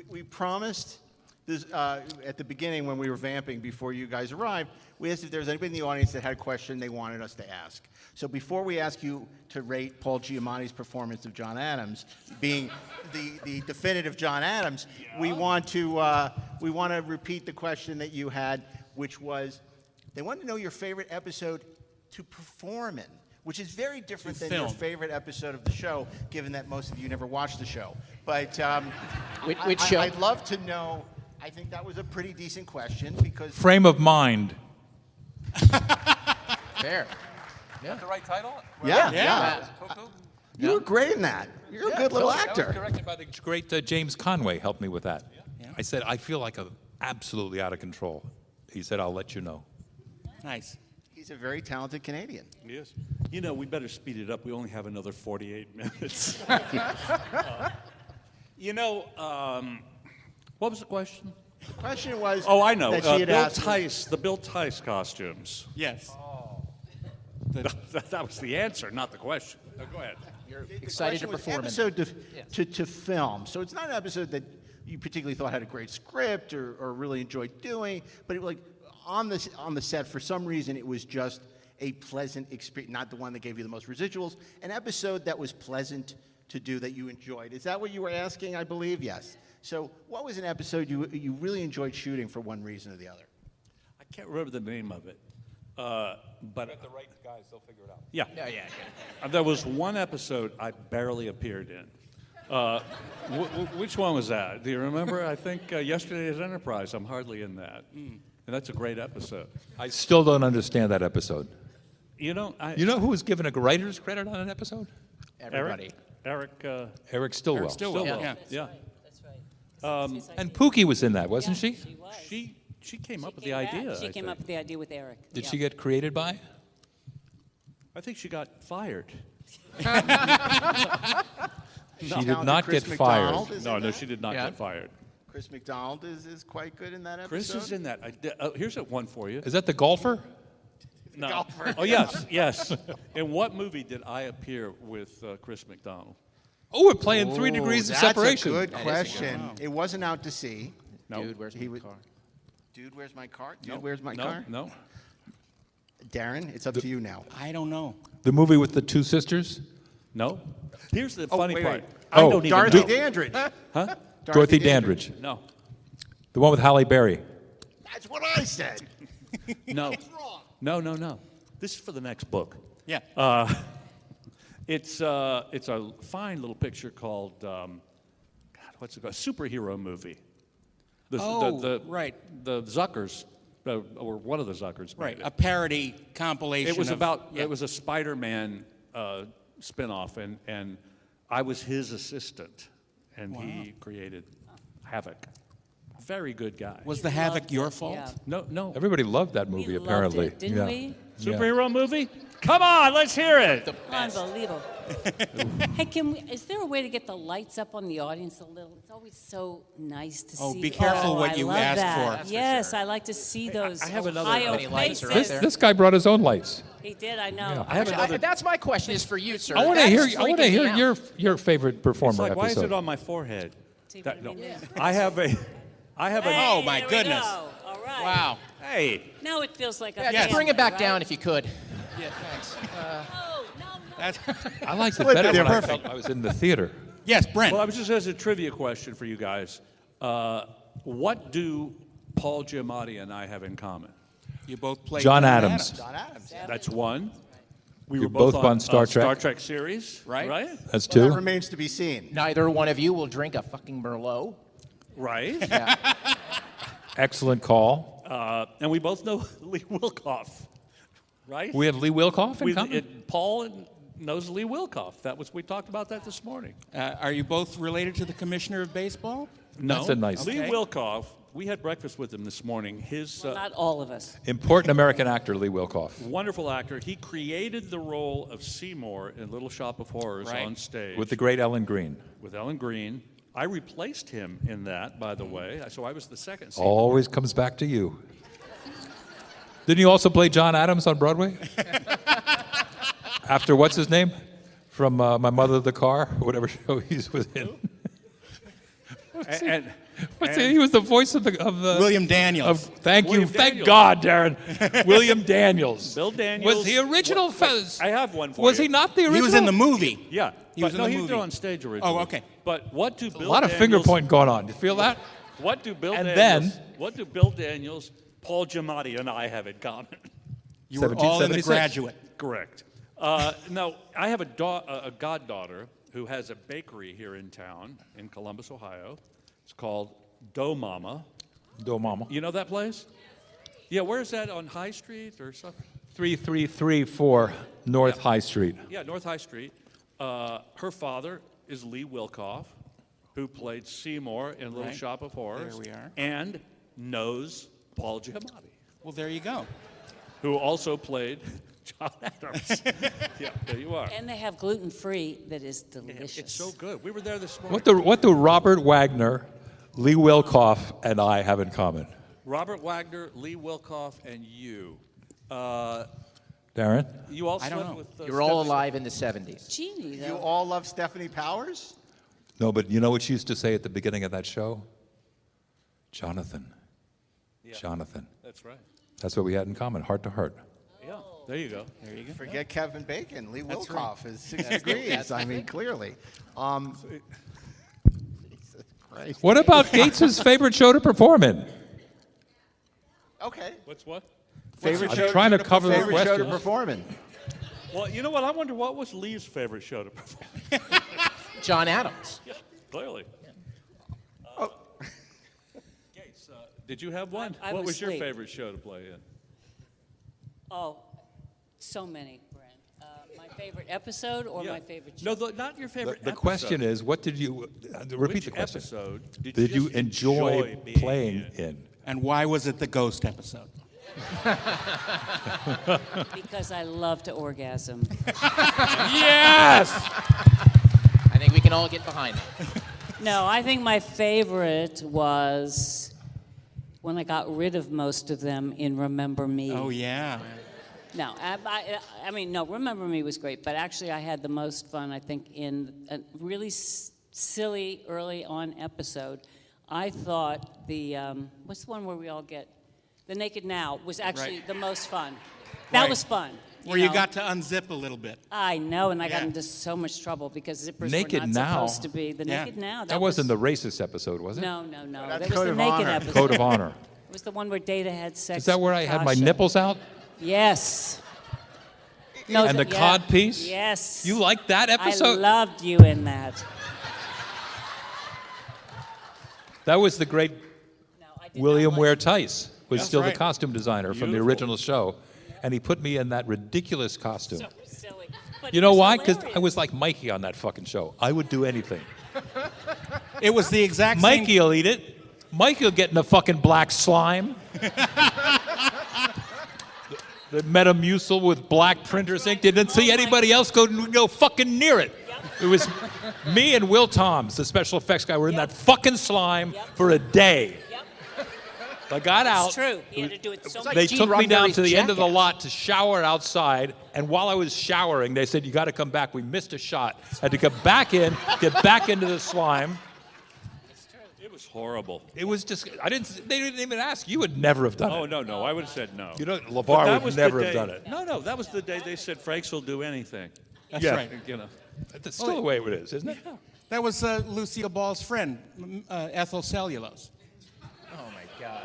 We promised this at the beginning when we were vamping before you guys arrived. We asked if there was anybody in the audience that had a question they wanted us to ask. So before we ask you to rate Paul Giamatti's performance of John Adams, being the definitive John Adams, we want to repeat the question that you had, which was, they wanted to know your favorite episode to perform in, which is very different than your favorite episode of the show, given that most of you never watched the show. But which show? I'd love to know. I think that was a pretty decent question because Frame of mind. Fair. That's the right title? Yeah. You were great in that. You're a good little actor. I was directed by the great James Conway. Helped me with that. I said, I feel like I'm absolutely out of control. He said, I'll let you know. Nice. He's a very talented Canadian. Yes. You know, we better speed it up. We only have another 48 minutes. What was the question? The question was. Oh, I know. That she had asked the Bill Tice costumes. Yes. That was the answer, not the question. No, go ahead. You're excited to perform in. Episode to film. So it's not an episode that you particularly thought had a great script or really enjoyed doing, but it was like on the set for some reason it was just a pleasant experience, not the one that gave you the most residuals. An episode that was pleasant to do that you enjoyed. Is that what you were asking? I believe yes. So what was an episode you really enjoyed shooting for one reason or the other? I can't remember the name of it. But the right guys, they'll figure it out. Yeah. There was one episode I barely appeared in. Which one was that? Do you remember? I think Yesterday's Enterprise. I'm hardly in that. And that's a great episode. I still don't understand that episode. You know who was given a writer's credit on an episode? Everybody. Eric Stillwell. Eric Stillwell. Yeah. And Pookie was in that, wasn't she? She came up with the idea. She came up with the idea with Eric. Did she get created by? I think she got fired. She did not get fired. No, she did not get fired. Chris McDonald is quite good in that episode. Chris is in that. Here's one for you. Is that the golfer? No. Golfer. Oh, yes. In what movie did I appear with Chris McDonald? Oh, we're playing 3 degrees of separation. That's a good question. It wasn't Out to Sea. No. Dude, where's my car? Dude, where's my car? Dude, No. where's my car? No. Darren, it's up to you now. I don't know. The movie with the 2 sisters? No. Here's the funny part. Wait. I don't even Dorothy know. Dandridge. Huh? Dorothy Dandridge. No. The one with Halle Berry. That's what I said. No. No. This is for the next book. Yeah. It's a fine little picture called what's it called? Superhero movie. Right. The Zuckers, or one of the Zuckers. Right. made it. A parody compilation. It was of, It was a Spider-Man spinoff, and I was his assistant, and he created Havoc. Very good guy. Was the Havoc your fault? Yeah. No. Everybody loved that movie, We loved apparently. it, didn't we? Superhero movie? Come on, let's hear it. Unbelievable. Hey, is there a way to get the lights up on the audience a little? It's always so nice to see. Oh, be careful what I you love ask that. for. Yes, I like to see those I have another- Ohio How many lights are up faces. there? This guy brought his own lights. He did, I know. Yeah. I have another. That's my question is for you, sir. I want to That's hear. freaking me out. your favorite It's performer like, why is episode. it on my forehead? See That- what I no. mean? I have a. Oh, my there we goodness. go. All right. Wow. Hey. Now it feels like a Yeah, just family, bring it back right? down if you could. Yeah, thanks. Oh, no. That's, I liked it Split better the when I difference. felt I was in the theater. yes, Brent. Well, I was just as a trivia question for you guys. What do Paul Giamatti and I have in common? You both played John Adams. John Adams. That's one. We You're were both on Star Trek. Star Trek series, Right. Right. That's Well, 2. that remains to be seen. Neither one of you will drink a fucking Merlot. Right. Excellent call. And we both know Lee Wilkoff, right? We have Lee Wilkoff in common. Paul knows Lee Wilkoff. We talked about that this morning. Are you both related to the commissioner of baseball? No. That's a nice- Lee Okay. Wilkoff. We had breakfast with him this morning. His Well, not all of us. Important American actor, Lee Wilkoff. wonderful actor. He created the role of Seymour in Little Shop of Horrors Right. on stage With the great Ellen Green. with Ellen Green. I replaced him in that, by the way. So I was the second Seymour. Always comes back to you. Didn't you also play John Adams on Broadway? After what's his name? From My Mother the Car, or whatever show he's within. He was the voice of the William Daniels. Thank William you. Thank Daniels. God, Darren. William Daniels. Bill Daniels. Was he original? I have one for Was you. he not the original? He was in the movie. Yeah. He was in the he movie. was on stage originally. Oh, okay. But what do Bill A lot of finger pointing going on. You feel that? What do Bill And Daniels? then- What do Bill Daniels, Paul Giamatti, and I have in common? You were all in The 1776. Graduate. Correct. No, I have a goddaughter who has a bakery here in town in Columbus, Ohio. It's called Dough Mama. Dough Mama. You know that place? Yeah, where is that, on High Street or something? 3334 North High Street. Yeah, North High Street. Her father is Lee Wilkoff, who played Seymour in Little Right. Shop of Horrors. There we are. And knows Paul Giamatti, Well, there you go. who also played John Adams. Yeah, there you are. And they have gluten-free that is delicious. It's so good. We were there this morning. What do Robert Wagner, Lee Wilkoff, and I have in common? Robert Wagner, Lee Wilkoff, and you. Darren? You all I don't slept know. with You're all Stephanie- alive in the 70s. Genie, You though. all love Stephanie Powers? No, but you know what she used to say at the beginning of that show? Jonathan. Yeah. Jonathan. That's right. That's what we had in common, heart to heart. Yeah, there you go. There you go. Forget Kevin Bacon. Lee That's Wilkoff right. is 6 degrees. I mean, clearly. Jesus Christ. What about Gates's favorite show to perform in? Okay. What's what? Favorite I'm show trying to cover the favorite show to questions. perform in? Well, you know what? I wonder what was Lee's favorite show to perform. John Adams. Yeah, clearly. Gates, did you have one? I what was was your asleep. favorite show to play in? Oh, so many, Brent. My favorite episode or Yeah. my favorite show? No, not your favorite The episode. question is, what did you, repeat Which the question. episode did Did you just enjoy being playing in? in? And why was it the ghost episode? Because I love to orgasm. Yes! I think we can all get behind that. No, I think my favorite was when I got rid of most of them in Remember Me. Oh, yeah. No, I mean, no, Remember Me was great, but actually I had the most fun, I think, in a really silly early on episode. I thought the, what's the one where we all get, The Naked Now was actually Right. the most fun. That Right. was fun. Where you know? got to unzip a little bit. I know, and I got Yeah. into so much trouble because zippers Naked were not Now? supposed to be. The Yeah. Naked Now. That wasn't the racist episode, was it? No, no, no. That's That was Code the of Naked Honor. episode. Code of Honor. It was the one where Data had sex. Is that where I with had my Tasha. nipples out? Yes. No, And the yeah. cod piece? Yes. You liked that episode? I loved you in that. That was the great No, I did William not Ware like Tice was That's still right. the costume designer from the Beautiful. original show, and he put me in that ridiculous costume. So silly. But You it know was why? Because hilarious. I was like Mikey on that fucking show. I would do anything. It was the exact same. Mikey will eat it. Mikey will get in the fucking black slime. The Metamucil with black printer's ink. Didn't see anybody else go fucking near it. It was me and Will Toms, the special effects guy, were in that fucking slime for a day. I got out. It's true. He had to do it so They many took me down to the end of the Jackass. lot to shower outside, and while I was showering, they said, "You got to come back. We missed a shot." Had to come back in, get back into the slime. It was horrible. It was just, they didn't even ask. You would never have done Oh, it. no, I would have said no. You know, But LeVar that would was the never have day- done it. No, that was the day they said Frakes will do anything. That's Yeah. right. You know. That's still the way it is, isn't it? That was Lucille Ball's friend, Ethel Cellulose. Oh, my God.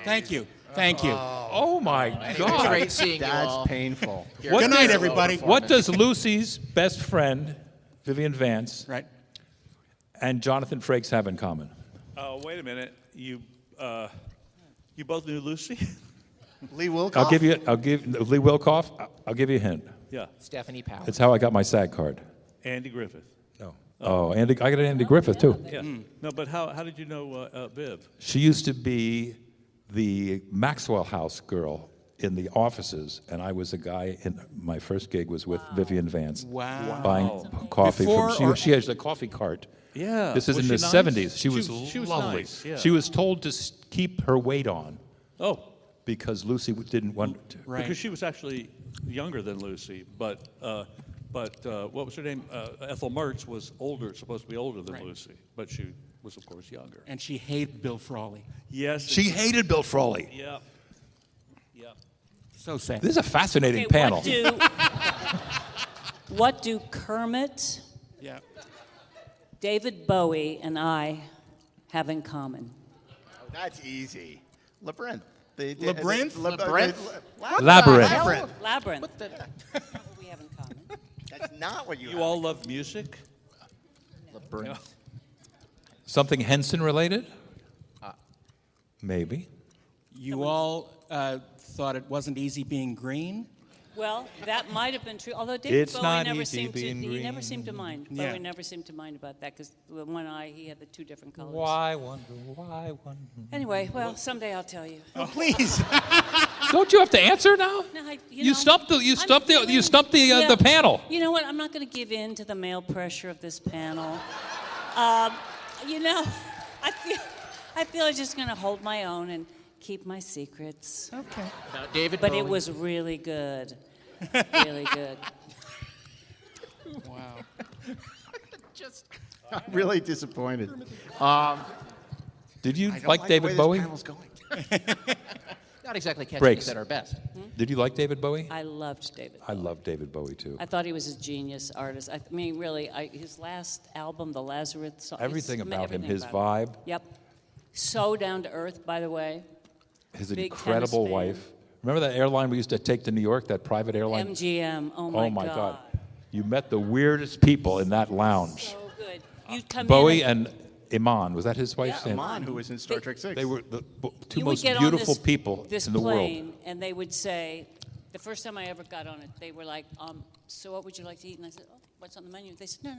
Thank you. Thank you. Oh, my It was God. great seeing you That's all. painful. Good night, everybody. What does Lucy's best friend, Vivian Vance, Right. and Jonathan Frakes have in common? Oh, wait a minute. You both knew Lucy? Lee Wilkoff. I'll give Lee Wilkoff. I'll give you a hint. Yeah. Stephanie Powers. It's how I got my SAG card. Andy Griffith. No. Oh, I got an Andy Griffith too. Yeah. No, but how did you know Viv? She used to be the Maxwell House girl in the offices, and I was a guy. In my first gig was with Vivian Vance. Wow. Buying coffee Before from. or- She has a coffee cart. Yeah. This is Was in the she nice? 70s. She was She was lovely. nice, yeah. She was told to keep her weight on Oh, because Lucy didn't want to. Right. because she was actually younger than Lucy, but what was her name? Ethel Mertz was supposed to be older than Lucy, but she was, of course, younger. And she hated Bill Frawley. Yes. She hated Bill Frawley. Yep. Yep. So sad. This is a fascinating panel. What do Kermit, David Bowie, and I have in common? Oh, that's easy. Labyrinth. Labyrinth? Labyrinth. Labyrinth. What do we have in common? That's not what you You all love music? Labyrinth. Something Henson related? Maybe. You all thought it wasn't easy being green? Well, that might have been true. Although David Bowie never seemed to, he never seemed to mind. Yeah. Bowie never seemed to mind about that because with one eye he had the two different colors. Why wonder? Anyway, well, someday I'll tell you. Oh, please. Don't you have to answer now? No, You stumped the panel. You know what? I'm not going to give in to the male pressure of this panel. You know, I feel I'm just going to hold my own and keep my secrets. Okay. Now, David But Bowie. it was really good. Really good. Wow. I'm really disappointed. Did you I don't like the David way this Bowie? panel's going. Not exactly catching Breaks. us at our best. Did you like David Bowie? I loved David. I love David Bowie too. I thought he was a genius artist. I mean, really, his last album, The Lazarus song. Everything about him, his about vibe. Yep. So down to earth, by the way. His Big incredible tennis fan. wife. Remember that airline we used to take to New York, that private airline? MGM. Oh my God. You met the weirdest people in that lounge. So good. You'd come Bowie in and Iman, was that his wife's name? Iman, who was in Star Trek 6. They were the two you would most get beautiful on people this in the world. plane, and they would say, the first time I ever got on it, they were like, so what would you like to eat? And I said, oh, what's on the menu? They said, no.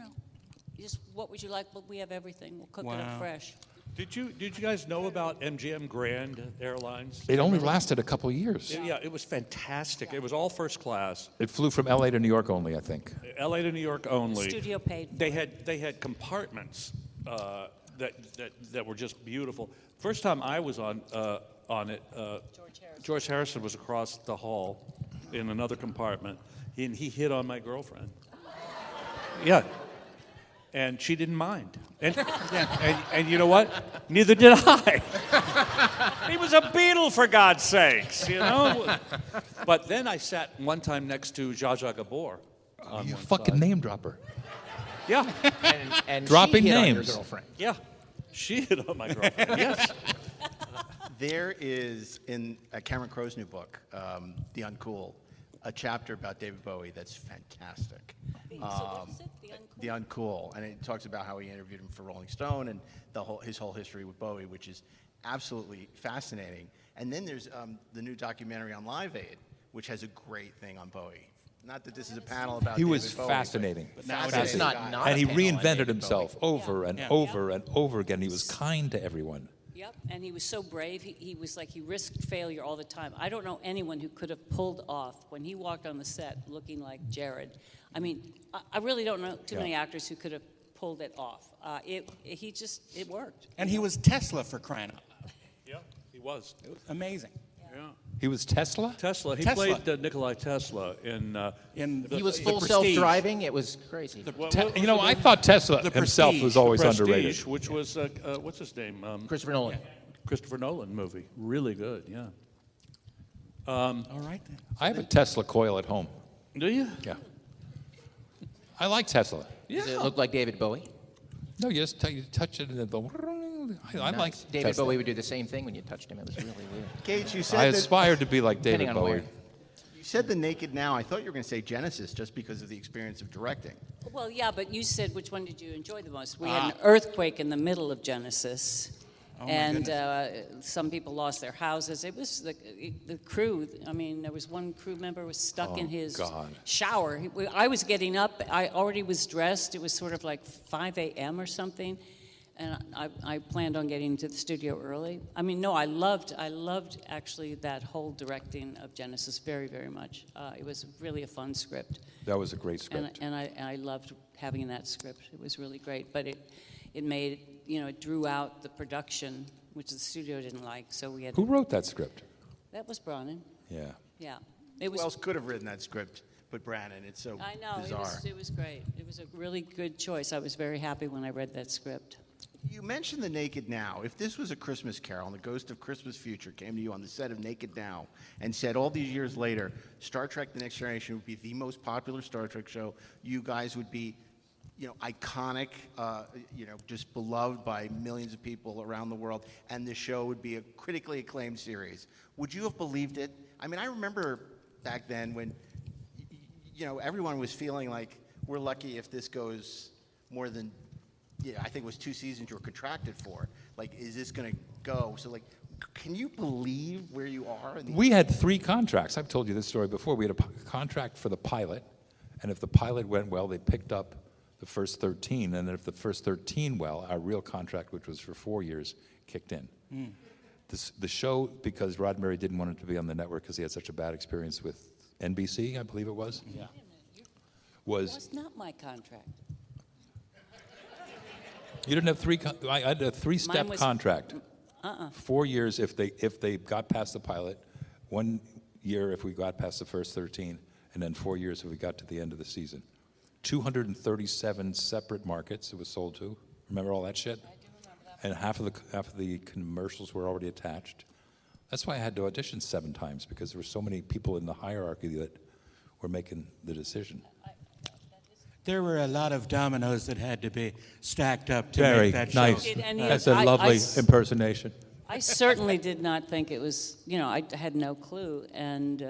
Just what would you like? Well, we have everything. We'll cook it up fresh. Did you guys know about MGM Grand Airlines? It only lasted a couple years. Yeah, it was fantastic. It was all first class. It flew from L.A. to New York only, I think. L.A. to New York only. Studio paid. They had compartments that were just beautiful. First time I was on it, George Harrison was across the hall in another compartment, and he hit on my girlfriend. Yeah. And she didn't mind. And you know what? Neither did I. He was a Beatle, for God's sakes, you know? But then I sat one time next to Zsa Zsa Gabor. You fucking name dropper. Yeah. And Dropping she hit names. on your girlfriend. Yeah. She hit on my girlfriend, yes. There is, in Cameron Crowe's new book, The Uncool, a chapter about David Bowie that's fantastic. So what is it? The Uncool, and it talks about how he interviewed him for Rolling Stone and his whole history with Bowie, which is absolutely fascinating. And then there's the new documentary on Live Aid, which has a great thing on Bowie. Not that this is a panel about He David was Bowie, fascinating. but It's not And he a panel on reinvented David himself Bowie. over and over and over again. He was kind to everyone. Yep, and he was so brave. He was like, he risked failure all the time. I don't know anyone who could have pulled off, when he walked on the set looking like Jared. I mean, I really don't know too many actors who could have pulled it off. It worked. And he was Tesla, for crying out loud. Yeah, he was. It was amazing. Yeah. He was Tesla? Tesla. He Tesla. played Nikolai Tesla in the, He was the full Prestige. self-driving. It was crazy. I thought Tesla The himself Prestige. was always Prestige, underrated. which was, what's his name? Christopher Nolan. Christopher Nolan movie. Really good, yeah. All right, then. I have a Tesla coil at home. Do you? Yeah. I like Tesla. Does it look like David Bowie? No, you just you touch it and the. I like David Tesla. Bowie would do the same thing when you touched him. It was really weird. Gage, you said I that, aspired to be like David Depending on Bowie. where. you said the Naked Now. I thought you were going to say Genesis just because of the experience of directing. Well, yeah, but you said which one did you enjoy the most? We had an earthquake in the middle of Genesis. And some people lost their houses. It was the crew. I mean, there was one crew member was stuck in his shower. I was getting up. I already was dressed. It was sort of like 5 a.m. or something, and I planned on getting to the studio early. I mean, no, I loved actually that whole directing of Genesis very, very much. It was really a fun script. That was a great script. And I loved having that script. It was really great, but it made, it drew out the production, which the studio didn't like, so we had Who wrote that script? That was Brannon. Yeah. Yeah. Who else could have written that script but Brannon? It's so I know, bizarre. it was great. It was a really good choice. I was very happy when I read that script. You mentioned The Naked Now. If this was a Christmas Carol and the ghost of Christmas Future came to you on the set of Naked Now and said all these years later, Star Trek The Next Generation would be the most popular Star Trek show, you guys would be, iconic, just beloved by millions of people around the world, and the show would be a critically acclaimed series, would you have believed it? I mean, I remember back then when, everyone was feeling like we're lucky if this goes more than, I think it was 2 seasons you were contracted for. Like, is this going to go? So, can you believe where you are? We had 3 contracts. I've told you this story before. We had a contract for the pilot, and if the pilot went well, they picked up the first 13, and then if the first 13 well, our real contract, which was for 4 years, kicked in. The show, because Roddenberry didn't want it to be on the network because he had such a bad experience with NBC, I believe it was. Yeah. Was not my contract. You didn't have 3. I had a 3-step contract. 4 years if they got past the pilot, 1 year if we got past the first 13, and then 4 years if we got to the end of the season. 237 separate markets it was sold to. Remember all that shit? I do remember that. And half of the commercials were already attached. That's why I had to audition 7 times, because there were so many people in the hierarchy that were making the decision. There were a lot of dominoes that had to be stacked up to Very make that nice. show. That's a lovely impersonation. I certainly did not think it was, I had no clue. And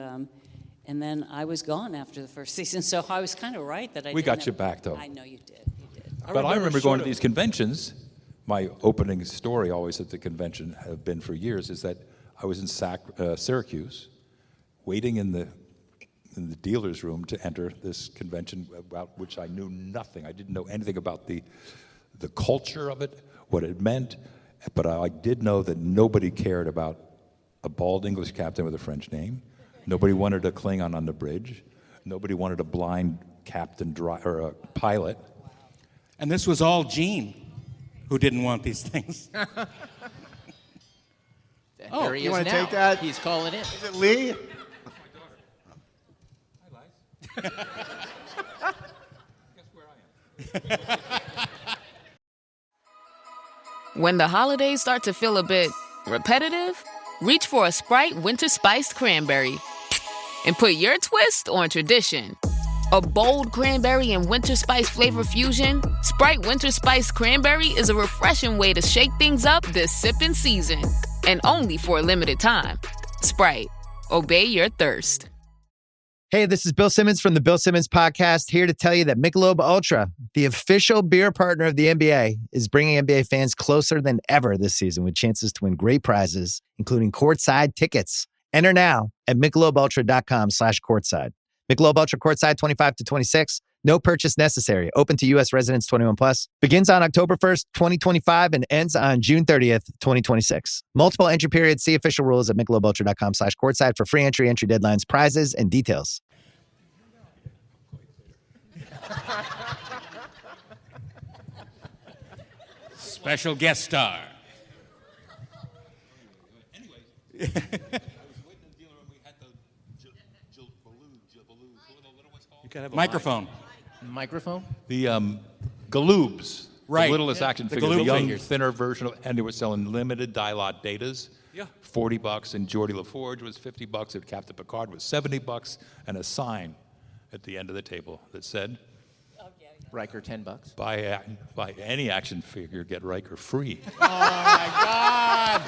then I was gone after the first season, so I was kind of right that We got you back, though. I know you did. But I remember going to these conventions. My opening story always at the convention, have been for years, is that I was in Syracuse, waiting in the dealer's room to enter this convention about which I knew nothing. I didn't know anything about the culture of it, what it meant, but I did know that nobody cared about a bald English captain with a French name. Nobody wanted a Klingon on the bridge. Nobody wanted a blind captain or a pilot. And this was all Gene who didn't want these things. There he you is want to now. take that? He's calling in. Is it Lee? When the holidays start to feel a bit repetitive, reach for a Sprite Winter Spiced Cranberry and put your twist on tradition. A bold cranberry and winter spice flavor fusion, Sprite Winter Spiced Cranberry is a refreshing way to shake things up this sipping season. And only for a limited time. Sprite. Obey your thirst. Hey, this is Bill Simmons from the Bill Simmons Podcast, here to tell you that Michelob Ultra, the official beer partner of the NBA, is bringing NBA fans closer than ever this season with chances to win great prizes, including courtside tickets. Enter now at MichelobUltra.com/courtside. Michelob Ultra Courtside 25 to 26. No purchase necessary. Open to U.S. residents 21 plus. Begins on October 1st, 2025 and ends on June 30th, 2026. Multiple entry periods. See official rules at MichelobUltra.com/courtside for free entry deadlines, prizes, and details. Special guest star. Microphone. Microphone? The Galoobs, Right. the littlest Yeah. action The figure, the Galoob young, figures. thinner version of, and they were selling limited dial-out datas. Yeah. $40, and Geordie LaForge was $50, and Captain Picard was $70, and a sign at the end of the table that said, Riker, $10. Buy any action figure, get Riker free. Oh my God!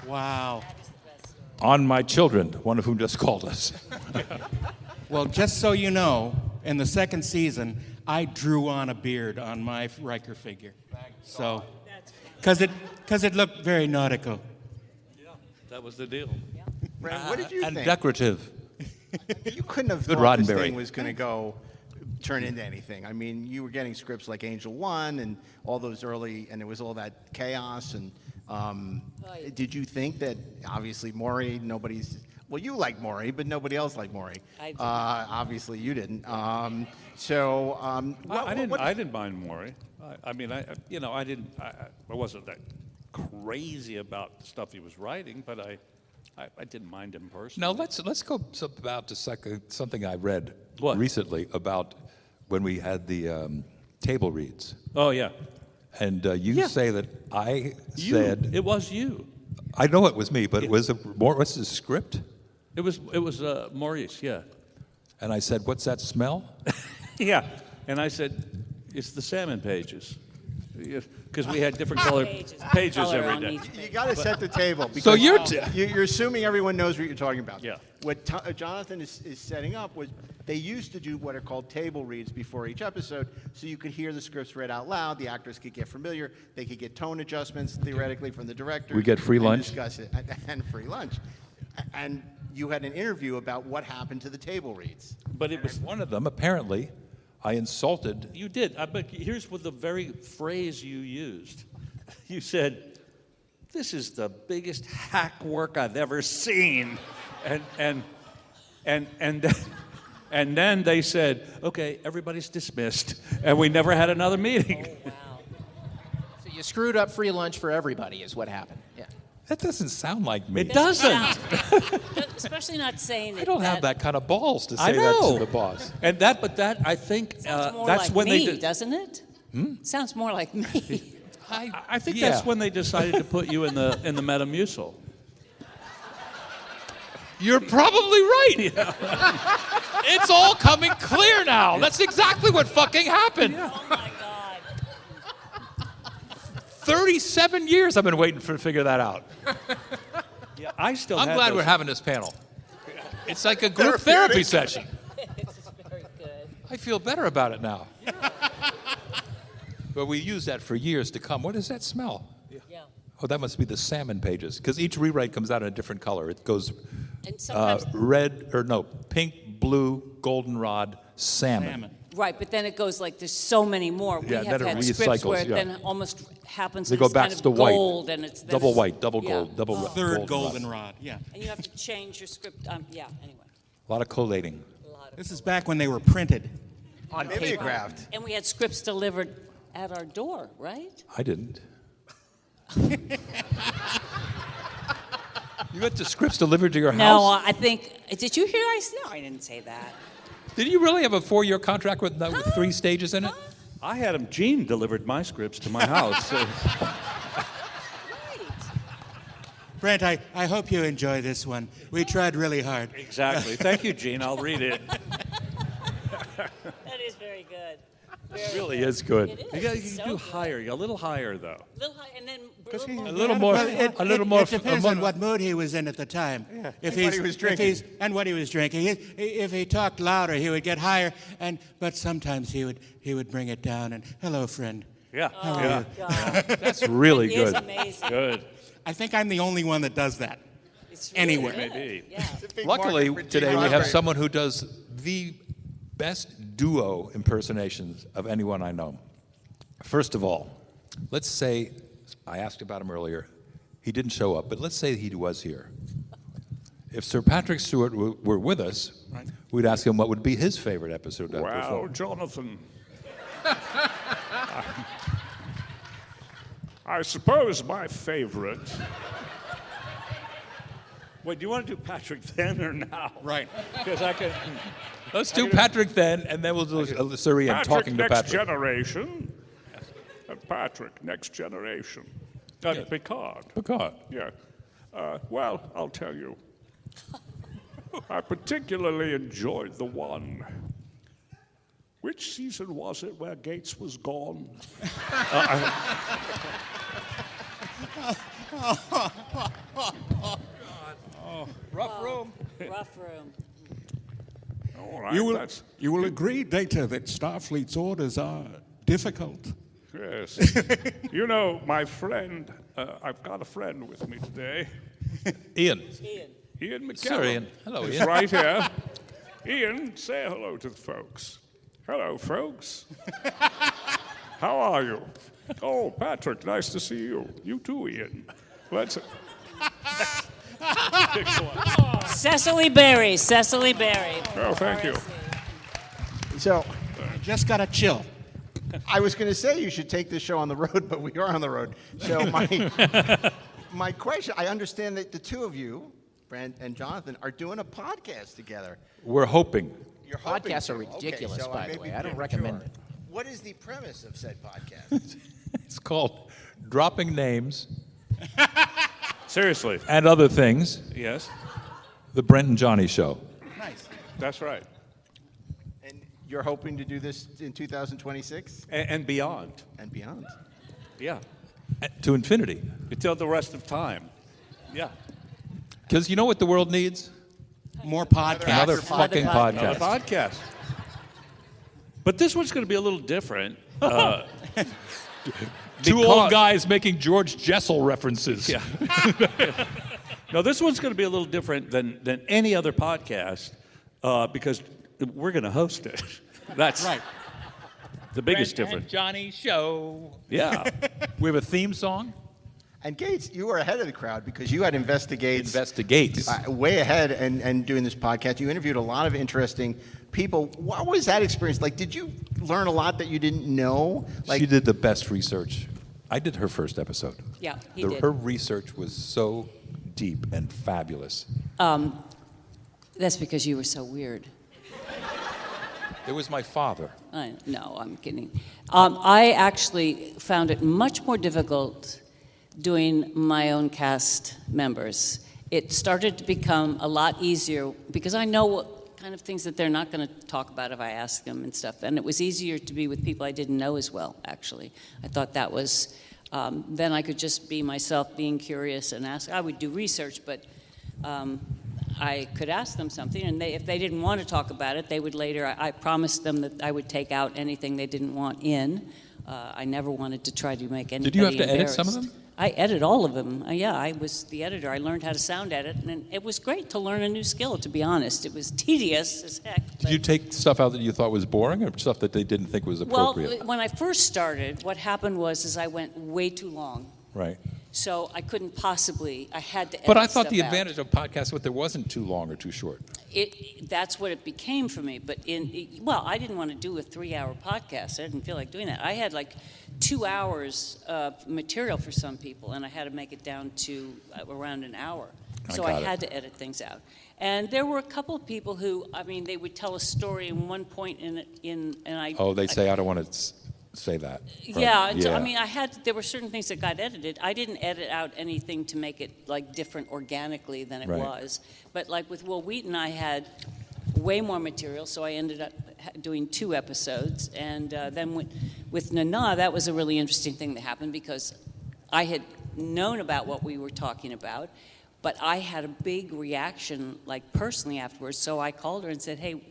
Wow. On my children, one of whom just called us. Well, just so you know, in the second season, I drew on a beard on my Riker figure. So, because it looked very nautical. Yeah, that was the deal. Ren, what did you and think? decorative. You couldn't have Good thought this Roddenberry. thing was going to turn into anything. I mean, you were getting scripts like Angel One and all those early, and it was all that chaos. And did you think that obviously Maury, well, you like Maury, but nobody else liked Maury. I did. Obviously, you didn't. I didn't mind Maury. I wasn't that crazy about the stuff he was writing, but I didn't mind him personally. Now let's go about to something I read recently about when we had the table reads. Oh yeah. And you say that I said it was you. I know it was me, but was it more? What's the script? It was Maurice. Yeah. And I said, "What's that smell?" Yeah. And I said, "It's the salmon pages." Because we had different colored pages every day. You got to set the table. So you're assuming everyone knows what you're talking about. Yeah. What Jonathan is setting up was they used to do what are called table reads before each episode, so you could hear the scripts read out loud. The actors could get familiar. They could get tone adjustments theoretically from the director. We get free lunch. Discuss it and free lunch. And you had an interview about what happened to the table reads. But it was one of them. Apparently, I insulted. You did. But here's what the very phrase you used. You said, "This is the biggest hack work I've ever seen," and then they said, "Okay, everybody's dismissed," and we never had another meeting. Oh, wow. So you screwed up free lunch for everybody, is what happened. Yeah. That doesn't sound like me. It doesn't. Especially not saying it. I don't have that kind of balls to I say that know. to the boss. And that I think More that's like when me, they did. doesn't it? Sounds more like me. I think that's when they decided to put you in the Metamucil. You're probably right. It's all coming clear now. That's exactly what fucking happened. Oh my God. 37 years I've been waiting to figure that out. Yeah, I still. I'm have glad those. we're having this panel. It's like a group therapy session. It's very good. I feel better about it now. But we use that for years to come. What does that smell? Yeah. Oh, that must be the salmon pages, because each rewrite comes out in a different color. It goes And sometimes pink, blue, goldenrod, salmon. Right, but then it goes like there's so many more. We Yeah, have then it had scripts recycles, where it yeah. then almost happens. They and go it's back kind to of white. gold, and it's Double white, double gold, double Third goldenrod. goldenrod. Yeah. And you have to change your script. Yeah. Anyway. A lot of collating. This is back when they were printed. On mimeographed. And we had scripts delivered at our door, right? I didn't. You got the scripts delivered to your house? No, I think. Did you hear? No, I didn't say that. Did you really have a 4-year contract with 3 stages in it? I had him. Gene delivered my scripts to my house. So. Brent, I hope you enjoy this one. We tried really hard. Exactly. Thank you, Gene. I'll read it. That is very good. It really is good. It is. You got It's to so do good. higher. A little higher, though. A little high, and then A little more. It depends on what mood he was in at the time. Yeah. If And what he was drinking. And what he was drinking. If he talked louder, he would get higher. But sometimes he would bring it down. And hello, friend. Yeah. How are you? God. That's really It is good. amazing. Good. I think I'm the only one that does that. It's really Anywhere. good. Maybe. Yeah. Luckily, market for today Gene we have Roddenberry. someone who does the best duo impersonations of anyone I know. First of all, let's say, I asked about him earlier, he didn't show up, but let's say he was here. If Sir Patrick Stewart were with us, we'd ask him what would be his favorite episode to Wow, perform. Jonathan. I suppose my favorite. Wait, do you want to do Patrick then or now? Right. Because I can. Let's do Patrick then, and then we'll do Sir Ian Patrick talking to next Patrick. generation. Patrick next generation. Picard. Picard. Yeah. Well, I'll tell you. I particularly enjoyed the one. Which season was it where Gates was gone? Rough room. Rough room. All right, You will agree, Data, that Starfleet's orders are difficult. Yes. You know, my friend, I've got a friend with me today. Ian. Ian McKellen. Sir Ian. Hello, is Ian. right here. Ian, say hello to the folks. Hello, folks. How are you? Oh, Patrick, nice to see you. You too, Ian. Let's... Cecily Berry. Cecily Berry. Oh, thank you. So, Just got to chill. I was going to say you should take this show on the road, but we are on the road. So my question, I understand that the two of you Brent and Jonathan, are doing a podcast together. We're hoping. Your podcasts are ridiculous, by the way. I don't recommend it. What is the premise of said podcast? It's called Dropping Names. Seriously. And other things. Yes. The Brent and Johnny Show. Nice. That's right. And you're hoping to do this in 2026? And beyond. And beyond. Yeah. To infinity. Until the rest of time. Yeah. Because you know what the world needs? More podcasts. Another fucking podcast. Another podcast. But this one's going to be a little different. Two old guys making George Jessel references. Yeah. No, this one's going to be a little different than any other podcast because we're going to host it. That's right. The biggest Brent and difference. Johnny Show. Yeah. We have a theme song. And Gates, you were ahead of the crowd because you had Investigates way ahead and doing this podcast. You interviewed a lot of interesting people. What was that experience like? Did you learn a lot that you didn't know? Like, She did the best research. I did her first episode. Yeah, he did. Her research was so deep and fabulous. That's because you were so weird. It was my father. No, I'm kidding. I actually found it much more difficult doing my own cast members. It started to become a lot easier because I know what kind of things that they're not going to talk about if I ask them and stuff. And it was easier to be with people I didn't know as well, actually. I thought that was, then I could just be myself, being curious and ask. I would do research, but I could ask them something, and if they didn't want to talk about it, they would later. I promised them that I would take out anything they didn't want in. I never wanted to try to make anybody Did you have to edit some of them? I edit all of them. Yeah, I was the editor. I learned how to sound edit, and it was great to learn a new skill, to be honest. It was tedious as heck. Did you take stuff out that you thought was boring or stuff that they didn't think was appropriate? Well, when I first started, what happened was I went way too long. Right. So I couldn't possibly, I had to edit But I thought stuff the out. advantage of podcasts was there wasn't too long or too short. That's what it became for me. But I didn't want to do a 3-hour podcast. I didn't feel like doing that. I had like 2 hours of material for some people, and I had to make it down to around an hour. So I had to edit things out. And there were a couple of people who, they would tell a story in one point and I... Oh, they say I don't want to say that. Right? Yeah, so, there were certain things that got edited. I didn't edit out anything to make it like different organically than it was. But like with Will Wheaton, I had way more material, so I ended up doing 2 episodes. And then with Nana, that was a really interesting thing that happened because I had known about what we were talking about, but I had a big reaction, like personally afterwards. So I called her and said, hey,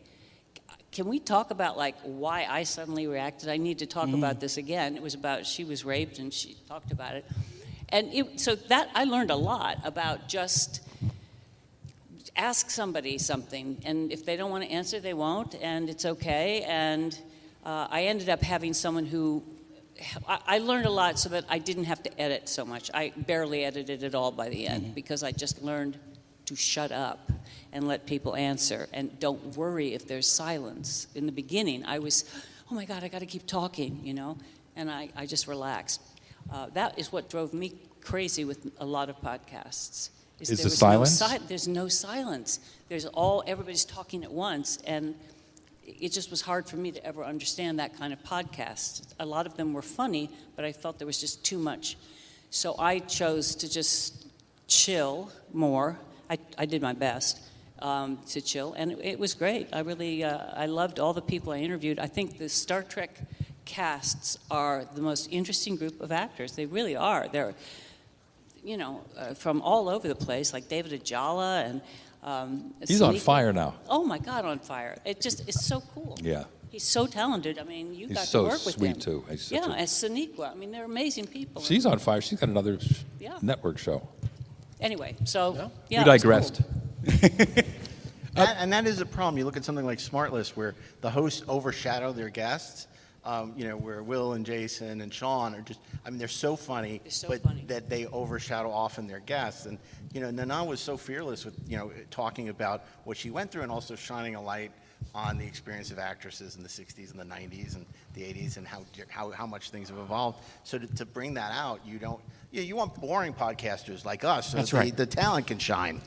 can we talk about like why I suddenly reacted? I need to talk about this again. It was about she was raped and she talked about it. And so that I learned a lot about just ask somebody something. And if they don't want to answer, they won't. And it's okay. And I ended up having someone who, I learned a lot so that I didn't have to edit so much. I barely edited at all by the end because I just learned to shut up and let people answer and don't worry if there's silence. In the beginning, I was, oh my God, I got to keep talking, and I just relaxed. That is what drove me crazy with a lot of podcasts. Is the silence? There's no silence. Everybody's talking at once, and it just was hard for me to ever understand that kind of podcast. A lot of them were funny, but I felt there was just too much. So I chose to just chill more. I did my best to chill, and it was great. I really, I loved all the people I interviewed. I think the Star Trek casts are the most interesting group of actors. They really are. They're, from all over the place, like David Ajala and... He's on fire now. Oh, my God, on fire. It's so cool. Yeah. He's so talented. He's got so to work with him. sweet, too. And Sonequa. They're amazing people. She's on fire. She's got another network show. Anyway, so, We digressed. And that is a problem. You look at something like Smartless, where the hosts overshadow their guests. Where Will and Jason and Sean are just, they're so funny, that they overshadow often their guests. And, Nana was so fearless with, talking about what she went through and also shining a light on the experience of actresses in the 60s and the 90s and the 80s and how much things have evolved. So to bring that out, you want boring podcasters like us so That's right. the talent can shine.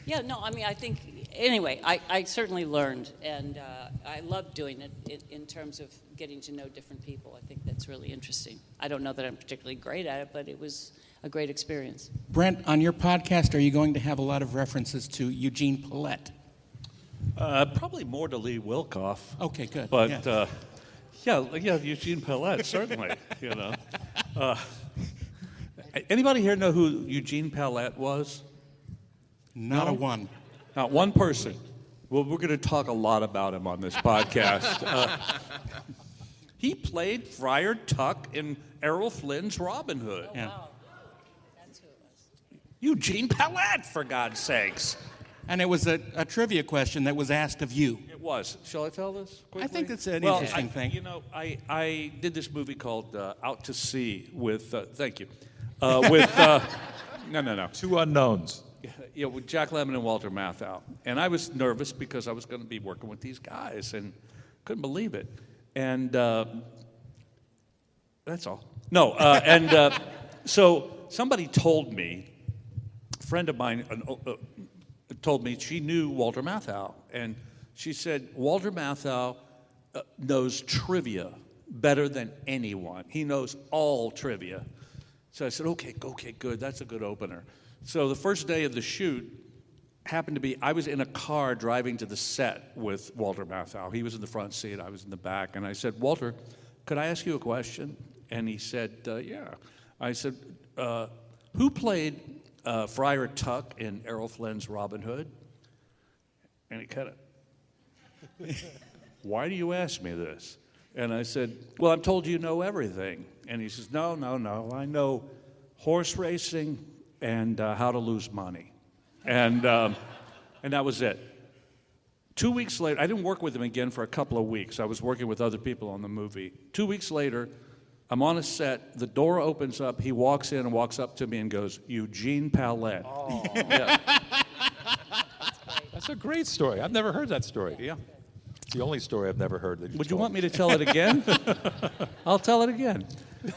Yeah, no, I mean, I think, anyway, I certainly learned, and I love doing it in terms of getting to know different people. I think that's really interesting. I don't know that I'm particularly great at it, but it was a great experience. Brent, on your podcast, are you going to have a lot of references to Eugene Pallette? Probably more to Lee Wilkoff. Okay, good. But yeah. yeah, Eugene Pallette, certainly. You know, anybody here know who Eugene Pallette was? Not a one. Not one person. Well, we're going to talk a lot about him on this podcast. He played Friar Tuck in Errol Flynn's Robin Hood. Yeah. Wow. That's who it was. Eugene Pallette, for God's sakes. And it was a trivia question that was asked of you. It was. Shall I tell this quickly? I think it's an interesting thing. You know, I did this movie called Out to Sea with, thank you, with, no. Two unknowns. Yeah, with Jack Lemmon and Walter Matthau. And I was nervous because I was going to be working with these guys and couldn't believe it. And that's all. No, so somebody told me, a friend of mine told me she knew Walter Matthau. And she said, Walter Matthau knows trivia better than anyone. He knows all trivia. So I said, okay, good. That's a good opener. So the first day of the shoot happened to be, I was in a car driving to the set with Walter Matthau. He was in the front seat, I was in the back. And I said, Walter, could I ask you a question? And he said, yeah. I said, who played Friar Tuck in Errol Flynn's Robin Hood? And he kind of, why do you ask me this? And I said, well, I'm told you know everything. And he says, no, I know horse racing and how to lose money. And that was it. 2 weeks later, I didn't work with him again for a couple of weeks. I was working with other people on the movie. 2 weeks later, I'm on a set, the door opens up, he walks in and walks up to me and goes, Eugene Pallette. Oh. Yeah. That's a great story. I've never heard that story. Yeah. It's the only story I've never heard. Would you want me to tell it again? I'll tell it again.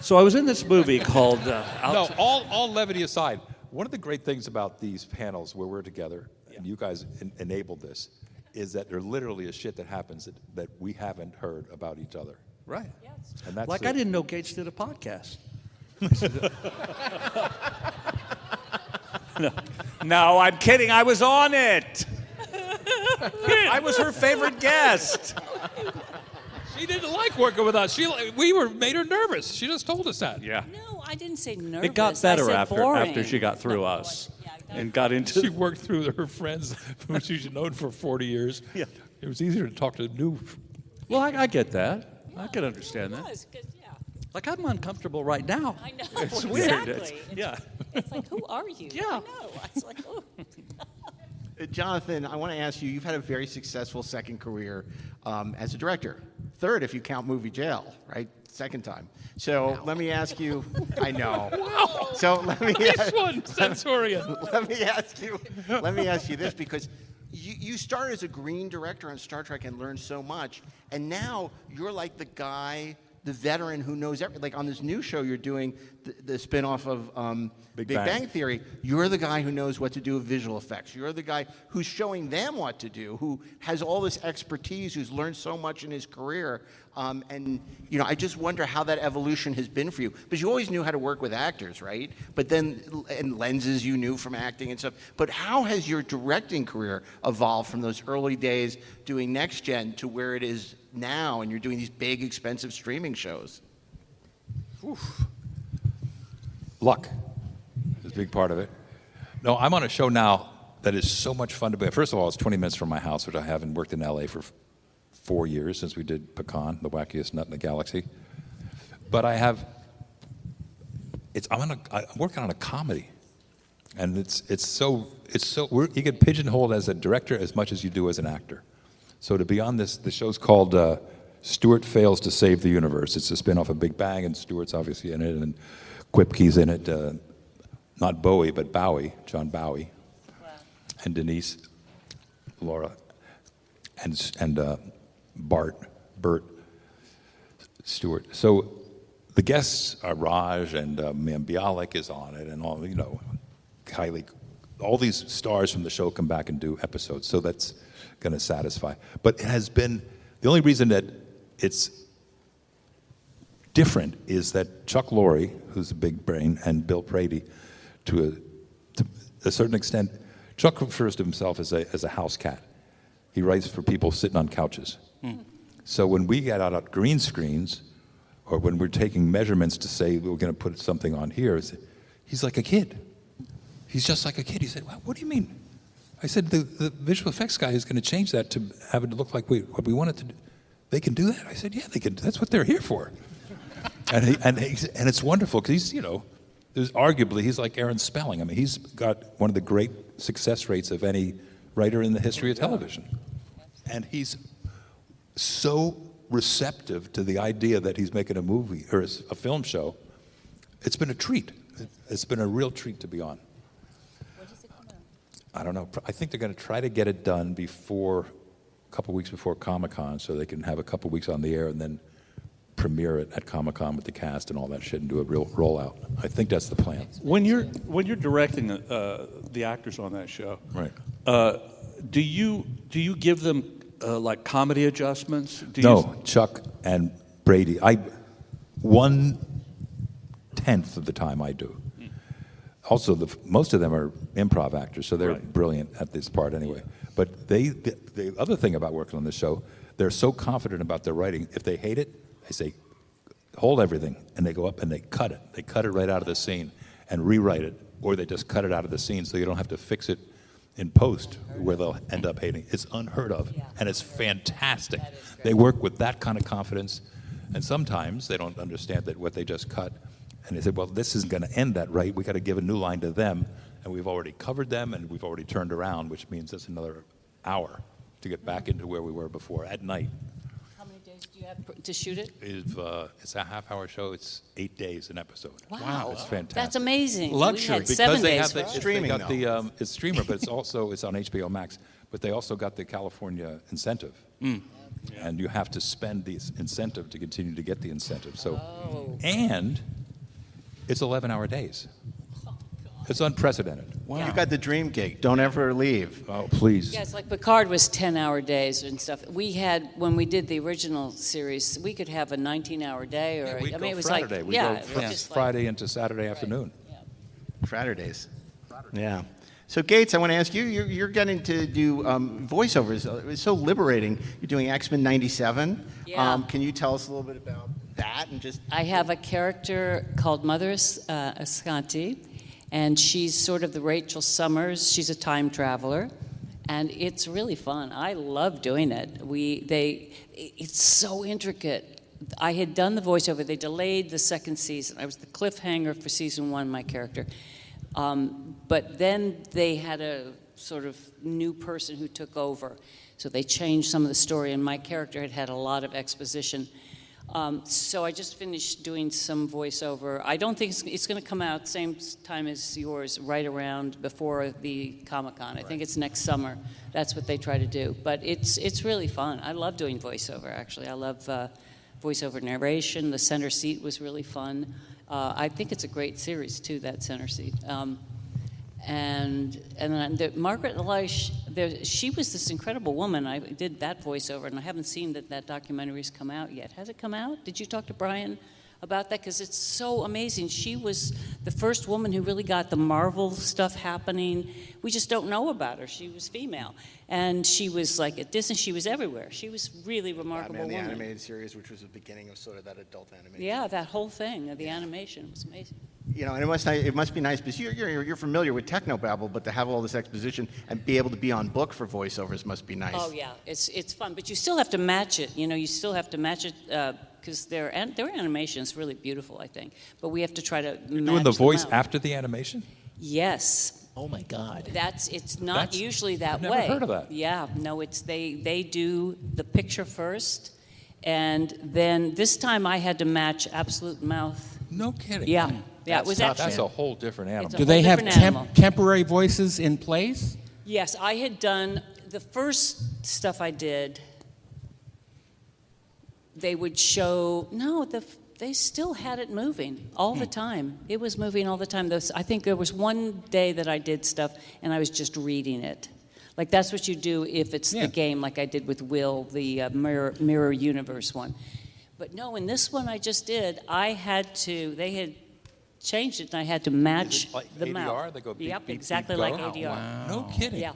So I was in this movie called... No, all levity aside, one of the great things about these panels where we're together, and you guys enabled this, is that there literally is shit that happens that we haven't heard about each other. Right. And that's like I didn't know Gates did a podcast. No, I'm kidding. I was on it. I was her favorite guest. She didn't like working with us. We made her nervous. She just told us that. Yeah. No, I didn't say nervous. It got better I said boring. after she got through us and got into. She worked through her friends who she's known for 40 years. Yeah. It was easier to talk to new. Well, I get that. Yeah, I can understand that. Yeah. Like I'm uncomfortable right now. I know. It's weird. Exactly. It's like, who are you? Yeah. I know. It's like, oh. Jonathan, I want to ask you, you've had a very successful second career as a director. Third, if you count Movie Jail, right? Second time. So let me ask you, I know. Wow. So let me This one, Censorian. Let me ask you this, because you started as a green director on Star Trek and learned so much, and now you're like the guy, the veteran who knows everything. Like on this new show you're doing, the spin-off of Big Bang Theory, you're the guy who knows what to do with visual effects. You're the guy who's showing them what to do, who has all this expertise, who's learned so much in his career. And, you know, I just wonder how that evolution has been for you. Because you always knew how to work with actors, right? But then, and lenses you knew from acting and stuff. But how has your directing career evolved from those early days doing Next Gen to where it is now, and you're doing these big, expensive streaming shows? Oof. Luck is a big part of it. No, I'm on a show now that is so much fun to be. First of all, it's 20 minutes from my house, which I haven't worked in LA for 4 years since we did Pecan, the wackiest nut in the galaxy. But I'm working on a comedy, and you get pigeonholed as a director as much as you do as an actor. So to be on this, the show's called Stewart Fails to Save the Universe. It's a spin-off of Big Bang, and Stewart's obviously in it, and Quipke's in it. Not Bowie, but Bowie, John Bowie, wow. And Denise, Laura, and Bert Stewart. So the guests are Raj, and Bialik is on it, and all, you know, highly all these stars from the show come back and do episodes, so that's going to satisfy. But it has been, the only reason that it's different is that Chuck Lorre, who's a big brain, and Bill Prady, to a certain extent, Chuck refers to himself as a house cat. He writes for people sitting on couches. So when we get out green screens, or when we're taking measurements to say we're going to put something on here, he's like a kid. He's just like a kid. He said, well, what do you mean? I said, the visual effects guy is going to change that to have it look like what we want it to do. They can do that? I said, yeah, they can. That's what they're here for. and it's wonderful because he's arguably, he's like Aaron Spelling. I mean, he's got one of the great success rates of any writer in the history of television. And he's so receptive to the idea that he's making a movie or a film show. It's been a treat. It's been a real treat to be on. When does it come out? I don't know. I think they're going to try to get it done a couple weeks before Comic-Con, so they can have a couple weeks on the air and then premiere it at Comic-Con with the cast and all that shit and do a real rollout. I think that's the plan. When you're directing the actors on that show, right? Do you give them like comedy adjustments? Chuck and Brady. 1/10 of the time I do. Also, most of them are improv actors, so they're brilliant at this part anyway. But the other thing about working on this show, they're so confident about their writing. If they hate it, they say, hold everything, and they go up and they cut it. They cut it right out of the scene and rewrite it, or they just cut it out of the scene so you don't have to fix it in post where they'll end up hating. It's unheard of, and it's fantastic. They work with that kind of confidence, and sometimes they don't understand that what they just cut, and they say, well, this isn't going to end that right. We got to give a new line to them, and we've already covered them, and we've already turned around, which means it's another hour to get back into where we were before at night. How many days do you have to shoot it? It's a half-hour show. It's 8 days an episode. Wow. It's fantastic. That's amazing. Luxury. We had 7 days. It's streaming. It's streamer, but it's on HBO Max. But they also got the California incentive, and you have to spend the incentive to continue to get the incentive. So, and it's 11-hour days. It's unprecedented. Wow. You got the dream gig. Don't ever leave. Oh, please. Yeah, it's like Picard was 10-hour days and stuff. We had, when we did the original series, we could have a 19-hour day, or it was Saturday. like, we go from Friday into Saturday afternoon. Saturdays. Yeah. So Gates, I want to ask you, you're getting to do voiceovers. It's so liberating. You're doing X-Men 97. Yeah. Can you tell us a little bit about that? I have a character called Mother Ascanti, and she's sort of the Rachel Summers. She's a time traveler, and it's really fun. I love doing it. It's so intricate. I had done the voiceover. They delayed the second season. I was the cliffhanger for season 1, my character. But then they had a sort of new person who took over. So they changed some of the story, and my character had a lot of exposition. So I just finished doing some voiceover. I don't think it's going to come out same time as yours, right around before the Comic-Con. I think it's next summer. That's what they try to do. But it's really fun. I love doing voiceover, actually. I love voiceover narration. The Center Seat was really fun. I think it's a great series, too, that Center Seat. And then Margaret Elish, she was this incredible woman. I did that voiceover, and I haven't seen that documentary's come out yet. Has it come out? Did you talk to Brian about that? Because it's so amazing. She was the first woman who really got the Marvel stuff happening. We just don't know about her. She was female. And she was like at Disney, she was everywhere. She was really remarkable Batman, the woman. animated series, which was the beginning of sort of that adult animation. Yeah, that whole thing, the animation was amazing. You know, and it must be nice because you're familiar with technobabble, but to have all this exposition and be able to be on book for voiceovers must be nice. Oh yeah, it's fun, but you still have to match it. You know, you still have to match it because their animation is really beautiful, I think. But we have to try to You're match doing the voice them out. after the animation? Yes. Oh my God. It's not usually that I've way. never heard of that. Yeah, no, they do the picture first, and then this time I had to match absolute mouth. No kidding. Yeah. Yeah, it was That's actually. a whole different animal. Do they have temporary voices in place? Yes, I had done the first stuff I did. They would show they still had it moving all the time. It was moving all the time. I think there was one day that I did stuff and I was just reading it. Like that's what you do if it's the game, like I did with Will, the mirror universe one. But no, in this one I just did, they had changed it and I had to match the ADR? mouth. They go beep, Yep, beep, exactly beep, like go? ADR. Wow. No kidding. Yeah.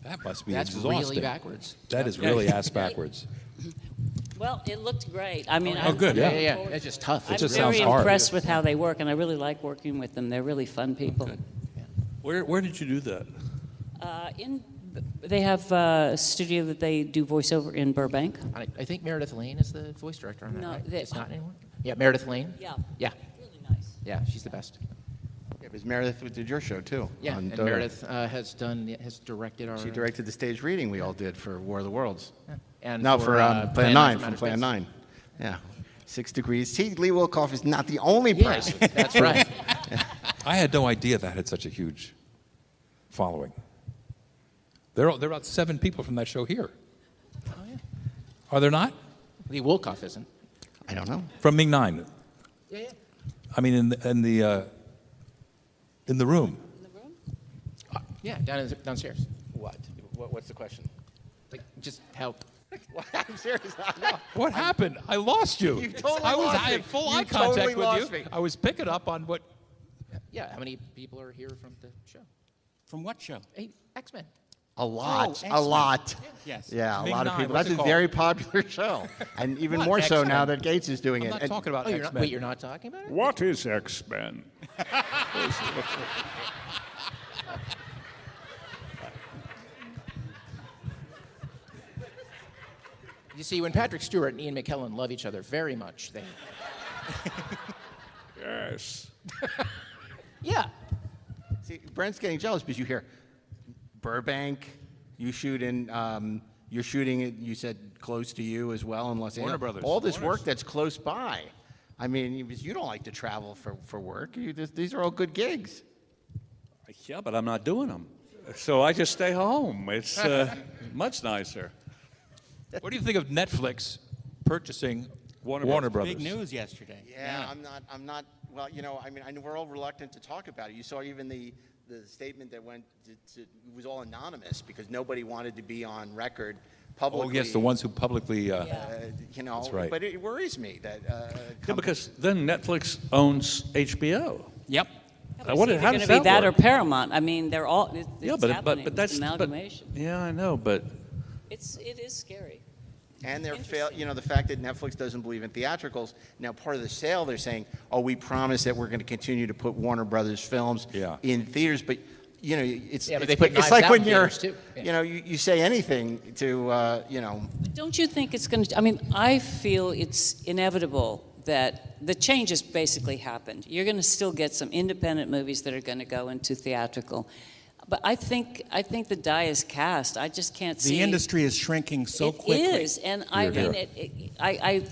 That must be That's exhausting. really backwards. That is really ass backwards. Well, it looked great. I mean, good. Yeah. It's just tough. I'm just very sounds hard. impressed with how they work, and I really like working with them. They're really fun people. Where did you do that? They have a studio that they do voiceover in Burbank. I think Meredith Lane is the voice director on that, No, right? they- It's not anymore? Yeah, Meredith Lane? Yeah. Yeah. Really nice. Yeah, she's the best. Yeah, because Meredith did your show too. Yeah, on and DAREN. Meredith has directed our... She directed the stage reading we all did for War of the Worlds. Yeah. And no, for, Plan 9, from from Outer Plan Space. 9. Yeah. 6 Degrees. See, Lee Wilkoff is not the only person. That's right. I had no idea that had such a huge following. There are about 7 people from that show here. Oh, yeah. Are there not? Lee Wilkoff isn't. I don't know. From Ming 9. Yeah. I mean, in the room. Yeah, downstairs. What's the question? Like, just how... I'm serious. What happened? I lost you. You totally I lost had me. full You eye contact totally with lost you. me. I was picking up on what. Yeah, how many people are here from the show? From what show? X-Men. A lot. X-Men. a lot. Yes. Yeah, a Ming lot of 9, people. what's That's it a called? very popular show. And even What? more so X-Men. now that Gates is doing I'm it. not And- talking about Oh, you're not, X-Men. wait, you're not talking about it? What is X-Men? You see, when Patrick Stewart and Ian McKellen love each other very much, they... Yes. Yeah. See, Brent's getting jealous because you hear Burbank, you shoot in, you're shooting it, you said close to you as well in Los Angeles. Warner Brothers. All this work that's close by. I mean, you don't like to travel for work. These are all good gigs. Yeah, but I'm not doing them. So I just stay home. It's much nicer. What do you think of Netflix purchasing Warner Brothers? Big news yesterday. Yeah, I'm not. Well, you know, I mean, I know we're all reluctant to talk about it. You saw even the statement that went it was all anonymous because nobody wanted to be on record publicly. Oh yes, the ones who publicly. You know, That's right. But it worries me that. Yeah, because then Netflix owns HBO. Yep. How How does does be that that work? or Paramount? I mean, they're all. It's Yeah, but happening. that's It's amalgamation. yeah, I know, but It is scary. And you know, the fact that Netflix doesn't believe in theatricals. Now, part of the sale, they're saying, "Oh, we promise that we're going to continue to put Warner Brothers films in theaters." But you know, but they put it's Knives like Out when in you're, theaters, too. Yeah. you know, you say anything to, you know. But don't you think it's going to? I mean, I feel it's inevitable that the changes basically happened. You're going to still get some independent movies that are going to go into theatrical. But I think the die is cast. I just can't see. The industry is shrinking so quickly. It is, and I mean, I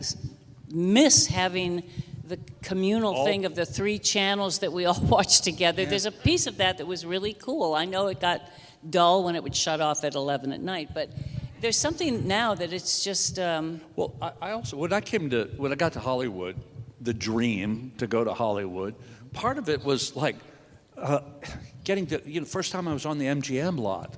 miss having the communal thing of the 3 channels that we all watch together. Yeah. There's a piece of that was really cool. I know it got dull when it would shut off at 11 at night, but there's something now that it's just. well, I also when I got to Hollywood, the dream to go to Hollywood, part of it was like getting to first time I was on the MGM lot.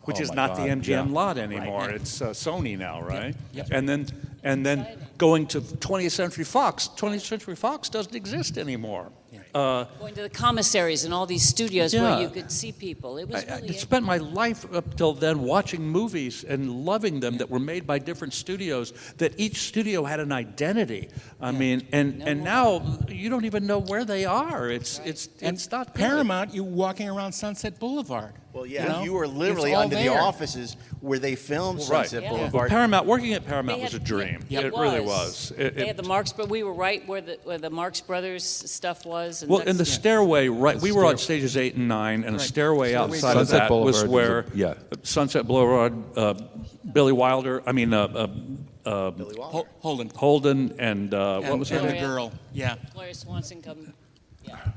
Which Oh is my not the God, MGM yeah. lot anymore. Right. It's Sony now, right? Yep. And then going to 20th Century Fox. 20th Century Fox doesn't exist anymore. Going to the commissaries and all these studios Yeah. where you could see people. It was I really spent my life up till then watching movies and loving them that were made by different studios, that each studio had an identity. I mean, and now you don't even know where they are. It's not good. Paramount, you walking around Sunset Boulevard. Well, yeah, You know? you were literally It's all under the there. offices where they filmed Right. Sunset Yeah. Boulevard. Paramount, working at Paramount They was a had- dream. yeah, It really was. They had the Marx, but we were right where the Marx Brothers stuff was. And Well, in the that's- stairway, right? We were on stages 8 and 9, and a stairway outside of Sunset that Boulevard was where yeah. Sunset Boulevard, Billy Wilder. I mean, Billy Wilder. Holden. and what was her and name? the girl. Yeah. Gloria Swanson come.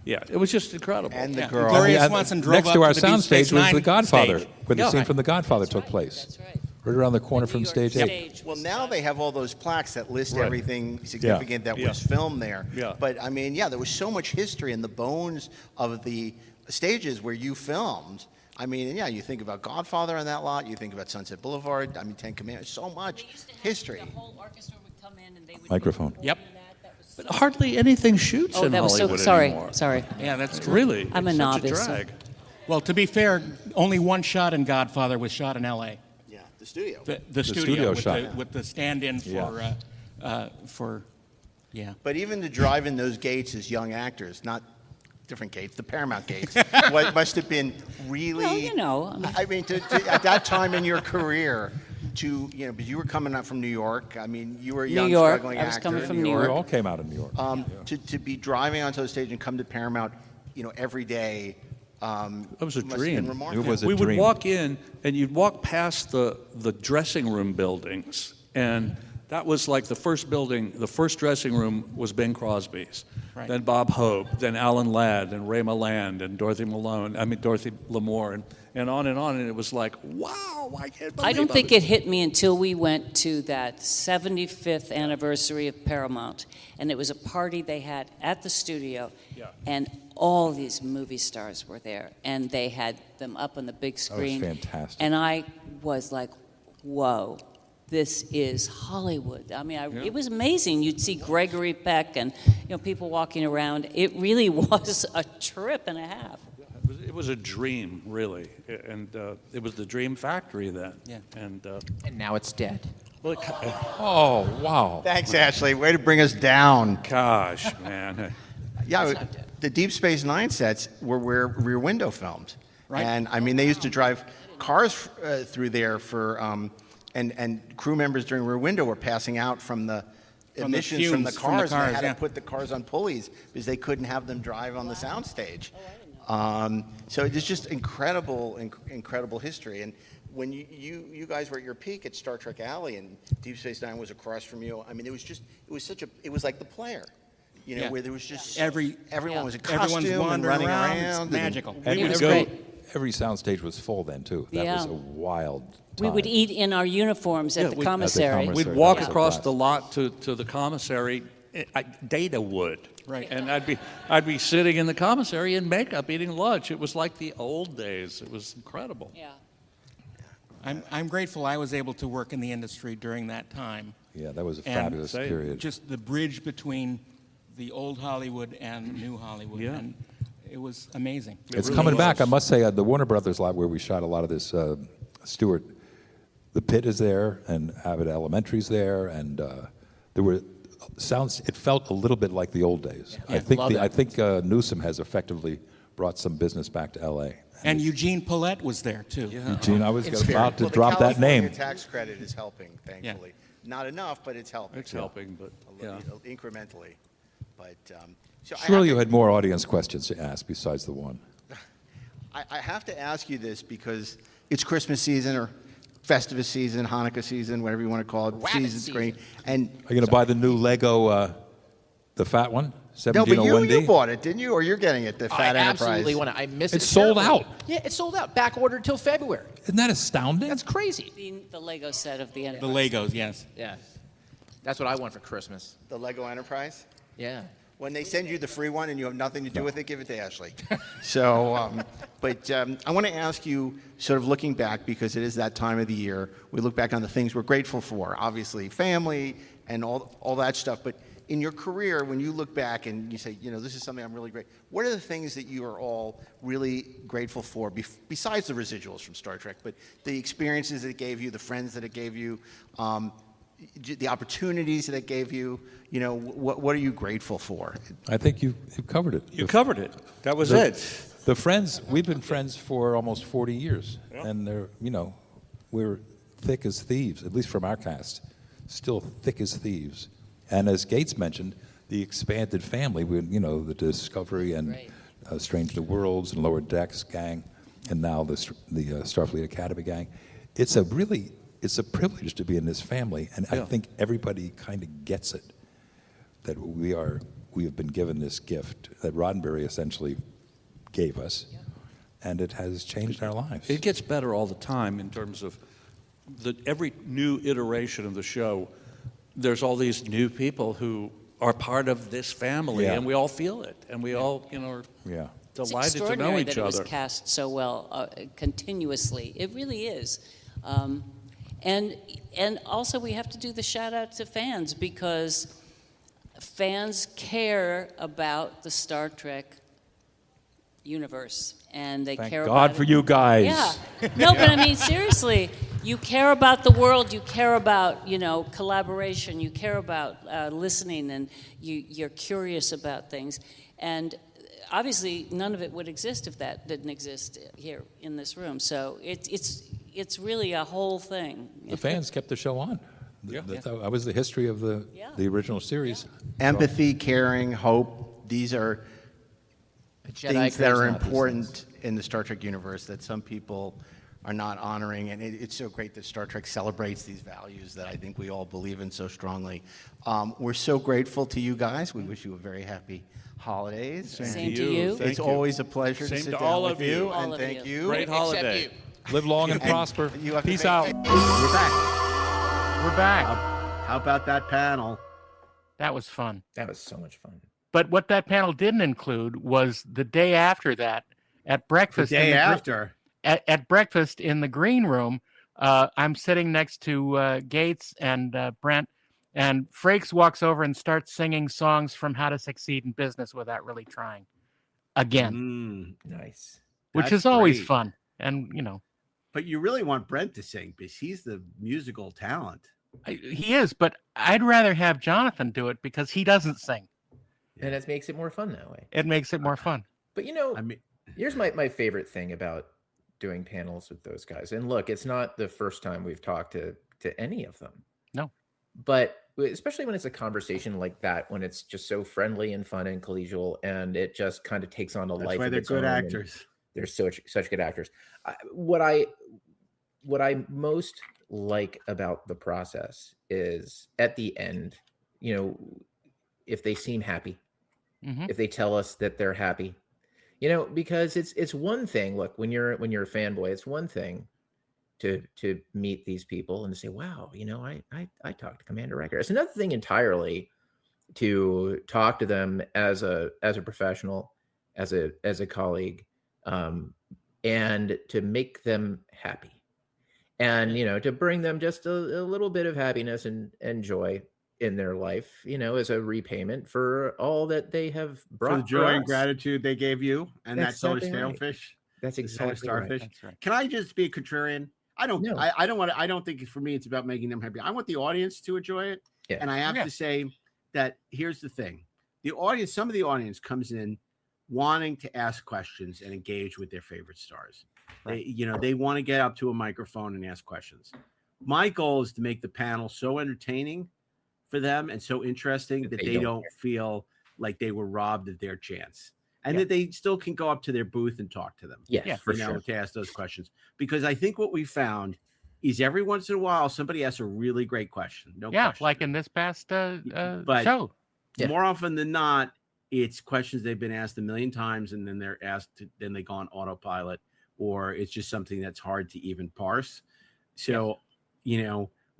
Yeah, it was just incredible. And the Yeah. girl. Gloria Yeah, Swanson drove next up to our to the Deep soundstage Space was Nine The Godfather, stage. where the Yeah. scene from The Godfather took place. That's right. Right around the corner from Stage 8. Well, now they have all those plaques that list Right. everything significant that was filmed there. Yeah. But I mean, there was so much history in the bones of the stages where you filmed. I mean, and you think about Godfather on that lot. You think about Sunset Boulevard. I mean, Ten Commandments. So much history. The whole orchestra would come in and they would Microphone. Yep. But hardly anything shoots Oh, in that was Hollywood so sorry. anymore. Sorry. Yeah, that's true. Really? I'm a It's such novice. drag. Well, to be fair, only one shot in Godfather was shot in L.A. Yeah, the studio. The studio with shot. with the stand-in for But even to drive in those gates as young actors, not different gates, the Paramount gates, must have been really. Well, I mean, at that time in your career, but you were coming out from New York. I mean, you were a young, struggling actor. I was coming from We New York. all came out of New York. To be driving onto the stage and come to Paramount, every day. It was a must have dream. been remarkable. We would walk in, and you'd walk past the dressing room buildings, and that was like the first building. The first dressing room was Bing Crosby's, Right. then Bob Hope, then Alan Ladd, and Ray Milland, and Dorothy Lamour, and on, and it was like, wow, I can't believe I don't think it hit me until we went to that 75th anniversary of Paramount, and it was a party they had at the studio, and all these movie stars were there, and they had them up on the big screen. That was fantastic. And I was like, whoa, this is Hollywood. I mean, it was amazing. You'd see Gregory Peck and people walking around. It really was a trip and a half. It was a dream, really, and it was the Dream Factory then. Yeah. And now it's dead. Well, Oh, wow. Thanks, Ashley. Way to bring us down. gosh, man. Yeah, the Deep Space Nine sets were where Rear Window filmed. Right. And I mean, they used to drive cars through there for, and crew members during Rear Window were passing out from the emissions from the fumes from the cars. And they cars, had yeah. to put the cars on pulleys because they couldn't have them drive on the soundstage. So it's just incredible history. And when you guys were at your peak at Star Trek Alley and Deep Space Nine was across from you, I mean, it was like The Player. Yeah. Where there was just everyone was in everyone's costume and wandering running around. around. It's magical. And It was every, great. every soundstage was full then, too. That was Yeah. a wild We would time. eat in our uniforms at the commissary. commissary. We'd walk That was a across blast. the lot to the commissary. Data would. Right. And I'd be sitting in the commissary in makeup eating lunch. It was like the old days. It was incredible. Yeah. I'm grateful I was able to work in the industry during that time. Yeah, that was a And fabulous period. Just the bridge between the old Hollywood and new Hollywood. Yeah. And it was amazing. It's coming back. I must say, the Warner Brothers lot where we shot a lot of this, Stewart, the pit is there, and Abbott Elementary's there, and there were sounds. It felt a little bit like the old days. Yeah, I think Newsom has effectively brought some business back to L.A. And Eugene Paulette was there, too. Eugene, I was about to Well, drop the that name. California tax credit is helping, thankfully. Not enough, but it's helping. It's helping, but incrementally. But so Sure, you had more audience questions to ask besides the one. I have to ask you this because it's Christmas season or Festivus season, Hanukkah season, whatever you want to call it. Rabbit Season's great. And Are you going to buy the new Lego, the fat one? no, but 1701D? you bought it, didn't you? Or you're getting it, the Fat I Enterprise. absolutely want to. I miss it. It's sold terribly. out. Yeah, it's sold out. Back ordered till February. Isn't that astounding? That's crazy. The Lego set of the end. The Legos, yes. Yeah. That's what I want for Christmas. The Lego Enterprise? Yeah. When they send you the free one and you have nothing to do with it, give it to Ashley. So, I want to ask you, sort of looking back, because it is that time of the year, we look back on the things we're grateful for, obviously family and all that stuff. But in your career, when you look back and you say, this is something I'm really great, what are the things that you are all really grateful for, besides the residuals from Star Trek, but the experiences that it gave you, the friends that it gave you, the opportunities that it gave you, what are you grateful for? I think you covered it. You covered it. That was it. The friends, we've been friends for almost 40 years. Yeah. And they're, we're thick as thieves, at least from our cast, still thick as thieves. And as Gates mentioned, the expanded family, the Discovery and Strange New Worlds and Lower Decks gang, and now the Starfleet Academy gang. It's a privilege to be in this family, and I think everybody kind of gets it, that we have been given this gift that Roddenberry essentially gave us, and it has changed our lives. It gets better all the time in terms of every new iteration of the show, there's all these new people who are part of this family, and we all feel it, and we all, are It's delighted to know extraordinary each that it was other. cast so well continuously. It really is. And also we have to do the shout out to fans, because fans care about the Star Trek universe, and they Thank care God about for you guys. Yeah. No, but I mean, seriously, you care about the world, you care about, collaboration, you care about listening, and you're curious about things. And obviously, none of it would exist if that didn't exist here in this room. So it's really a whole thing. The fans kept the show on. That was the history of the original series. Empathy, caring, hope. These are things that are important in the Star Trek universe that some people are not honoring. And it's so great that Star Trek celebrates these values that I think we all believe in so strongly. We're so grateful to you guys. We wish you a very happy holidays. Same to you. It's always a pleasure to Same sit to down all with of you. you. And All of thank you. you. Great holiday. Live long and prosper. Peace out. We're back. We're back. How about that panel? That was fun. That was so much fun. But what that panel didn't include was the day after that at breakfast. The day after. At breakfast in the green room, I'm sitting next to Gates and Brent, and Frakes walks over and starts singing songs from How to Succeed in Business Without Really Trying. Again. Nice. Which That's is always great. fun. And, But you really want Brent to sing because he's the musical talent. he is, but I'd rather have Jonathan do it because he doesn't sing. And it makes it more fun that way. It makes it more fun. But here's my favorite thing about doing panels with those guys. And look, it's not the first time we've talked to any of them. No. But especially when it's a conversation like that, when it's just so friendly and fun and collegial, and it just kind of takes on a life. That's why of they're its good own, and actors. They're such good actors. What I most like about the process is at the end, if they seem happy, if they tell us that they're happy, because it's one thing. Look, when you're a fanboy, it's one thing to meet these people and to say, wow, I talked to Commander Riker. It's another thing entirely to talk to them as a professional, as a colleague, and to make them happy, and to bring them just a little bit of happiness and joy in their life, as a repayment for all that they have brought. For the joy and gratitude they gave you, and That's that solar exactly right. sailfish. That's the solar exactly right. starfish. That's right. Can I just be a contrarian? I don't. No. I don't want. I don't think for me it's about making them happy. I want the audience to enjoy it. Yeah. And I have to say that here's the thing: the audience. Some of the audience comes in wanting to ask questions and engage with their favorite stars. Right. They want to get up to a microphone and ask questions. My goal is to make the panel so entertaining for them and so interesting that they don't feel like they were robbed of their chance, and that they still can go up to their booth and talk to them. Yes, for sure. To ask those questions, because I think what we found is every once in a while somebody asks a really great question. Question. Like in this past But show. More often than not, it's questions they've been asked a million times, and then they're asked, then they go on autopilot, or it's just something that's hard to even parse. So,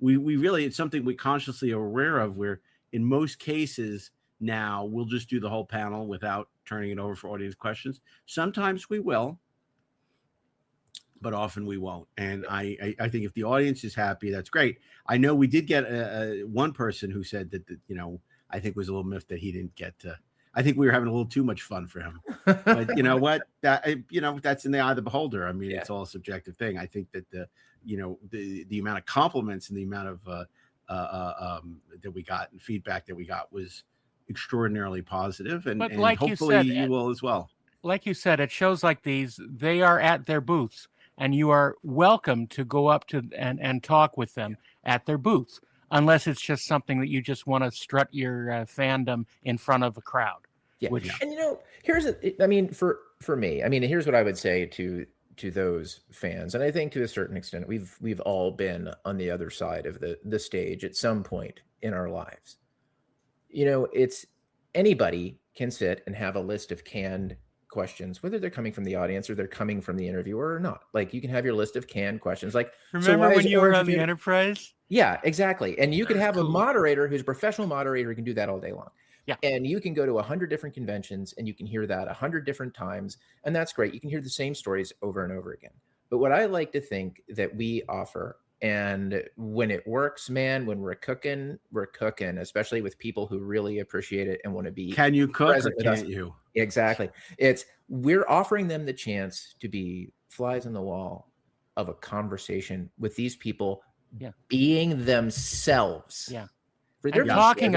we really, it's something we consciously are aware of, where in most cases now we'll just do the whole panel without turning it over for audience questions. Sometimes we will, but often we won't. And I think if the audience is happy, that's great. I know we did get one person who said that, I think was a little miffed that he didn't get to. I think we were having a little too much fun for him. But you know what? That's in the eye of the beholder. I mean, it's all a subjective thing. I think that the amount of compliments and the amount of that we got and feedback that we got was extraordinarily positive, and like hopefully you said, will as well. Like you said, at shows like these, they are at their booths, and you are welcome to go up to and talk with them at their booths, unless it's just something that you just want to strut your fandom in front of a crowd. Yeah. And here's for me, here's what I would say to those fans, and I think to a certain extent we've all been on the other side of the stage at some point in our lives. It's anybody can sit and have a list of canned questions, whether they're coming from the audience or they're coming from the interviewer or not. Like you can have your list of canned questions. Like, Remember when you were on the Enterprise? Yeah, exactly. And you could have a moderator who's a professional moderator who can do that all day long. Yeah. And you can go to 100 different conventions and you can hear that 100 different times. And that's great. You can hear the same stories over and over again. But what I like to think that we offer, and when it works, man, when we're cooking, especially with people who really appreciate it and want to be. Can you cook or present with us. can't you? Exactly. We're offering them the chance to be flies on the wall of a conversation with these people being themselves. Yeah. For And talking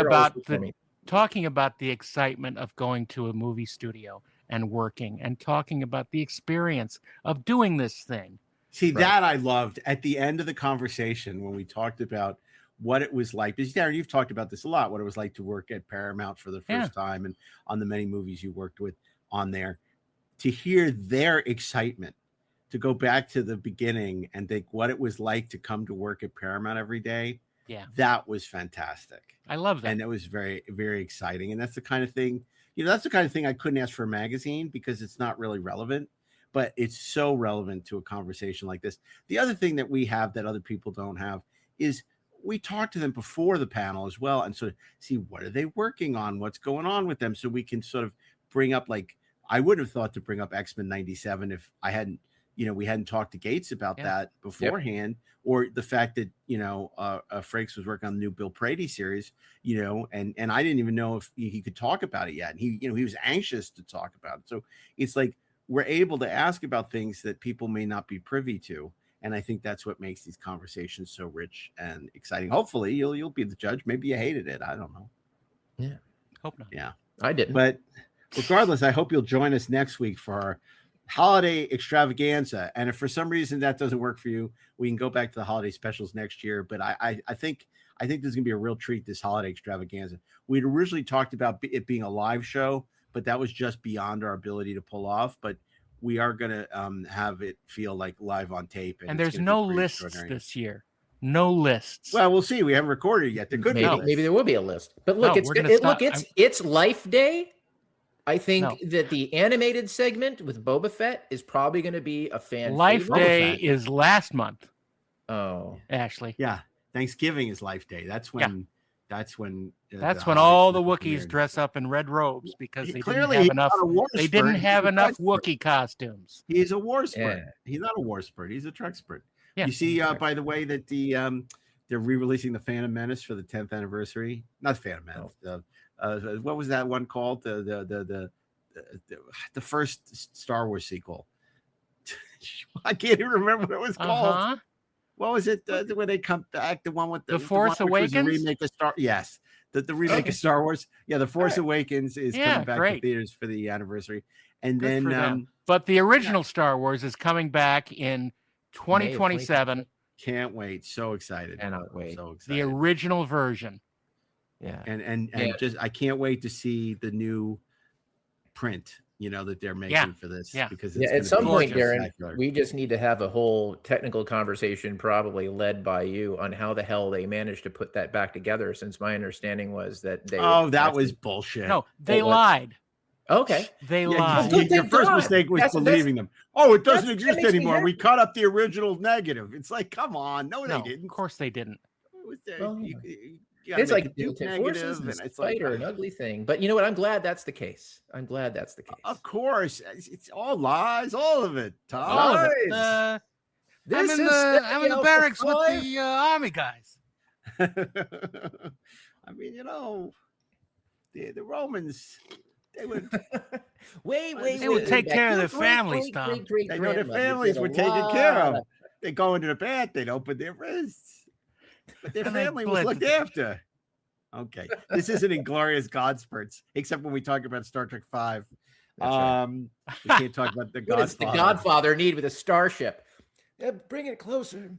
about the excitement of going to a movie studio and working and talking about the experience of doing this thing. See, that I loved at the end of the conversation when we talked about what it was like. Because Darren, you've talked about this a lot, what it was like to work at Paramount for the first time and on the many movies you worked with on there. To hear their excitement, to go back to the beginning and think what it was like to come to work at Paramount every day. Yeah. That was fantastic. I love that. And it was very, very exciting. And that's the kind of thing, that's the kind of thing I couldn't ask for a magazine because it's not really relevant, but it's so relevant to a conversation like this. The other thing that we have that other people don't have is we talk to them before the panel as well. And sort of see what are they working on? What's going on with them? So we can sort of bring up, like, I would have thought to bring up X-Men 97 if I hadn't, we hadn't talked to Gates about that beforehand, or the fact that, Frakes was working on the new Bill Prady series, and I didn't even know if he could talk about it yet. And he was anxious to talk about it. So it's like, we're able to ask about things that people may not be privy to. And I think that's what makes these conversations so rich and exciting. Hopefully you'll be the judge. Maybe you hated it. I don't know. Yeah. Hope not. Yeah. I didn't. But regardless, I hope you'll join us next week for our holiday extravaganza. And if for some reason that doesn't work for you, we can go back to the holiday specials next year. But I think this is going to be a real treat, this holiday extravaganza. We'd originally talked about it being a live show, but that was just beyond our ability to pull off. But we are going to have it feel like live on tape. And there's no lists this year. No lists. Well, we'll see. We haven't recorded it yet. There could be maybe there will be a list. But look, it's Life Day. I think that the animated segment with Boba Fett is probably going to be a fan. Life Day is last month. Oh, Ashley. Yeah, Thanksgiving is Life Day. That's when. That's when all the Wookiees dress up in red robes because they didn't have enough. They didn't have enough Wookiee costumes. He's a war spurt. He's not a war spurt. He's a Trekspert. Yeah. You see, by the way, that they're re-releasing the Phantom Menace for the 10th anniversary. Not Phantom Menace. What was that one called? The first Star Wars sequel. I can't even remember what it was called. What was it when they come back? The one with the Force Awakens? The remake of Star. Yes, the remake of Star Wars. Yeah, the Force Awakens is coming back to theaters for the anniversary, and then but the original Star Wars is coming back in 2027. Can't wait! So excited! Cannot wait! So excited! The original version. Yeah, and just I can't wait to see the new print. That they're making for this. Yeah. Because at some point, Darren, we just need to have a whole technical conversation, probably led by you, on how the hell they managed to put that back together. Since my understanding was that they. Oh, that was bullshit. No, they lied. Okay. They lied. Your first mistake was believing them. Oh, it doesn't exist anymore. We cut up the original negative. It's like, come on. No, they didn't. Of course they didn't. It was there. It's like negative, and it's like an ugly thing. But you know what? I'm glad that's the case. Of course. It's all lies. All of it, Tom. All of it. I'm in the barracks with the army guys. I mean, the Romans, they would they would take care of their families, Tom. They know their families were taken care of. They go into the bath, they'd open their wrists. But their family was looked after. Okay. This isn't Inglorious Godspurts, except when we talk about Star Trek V. We can't talk about the Godfather. What does the Godfather need with a starship? Yeah, bring it closer.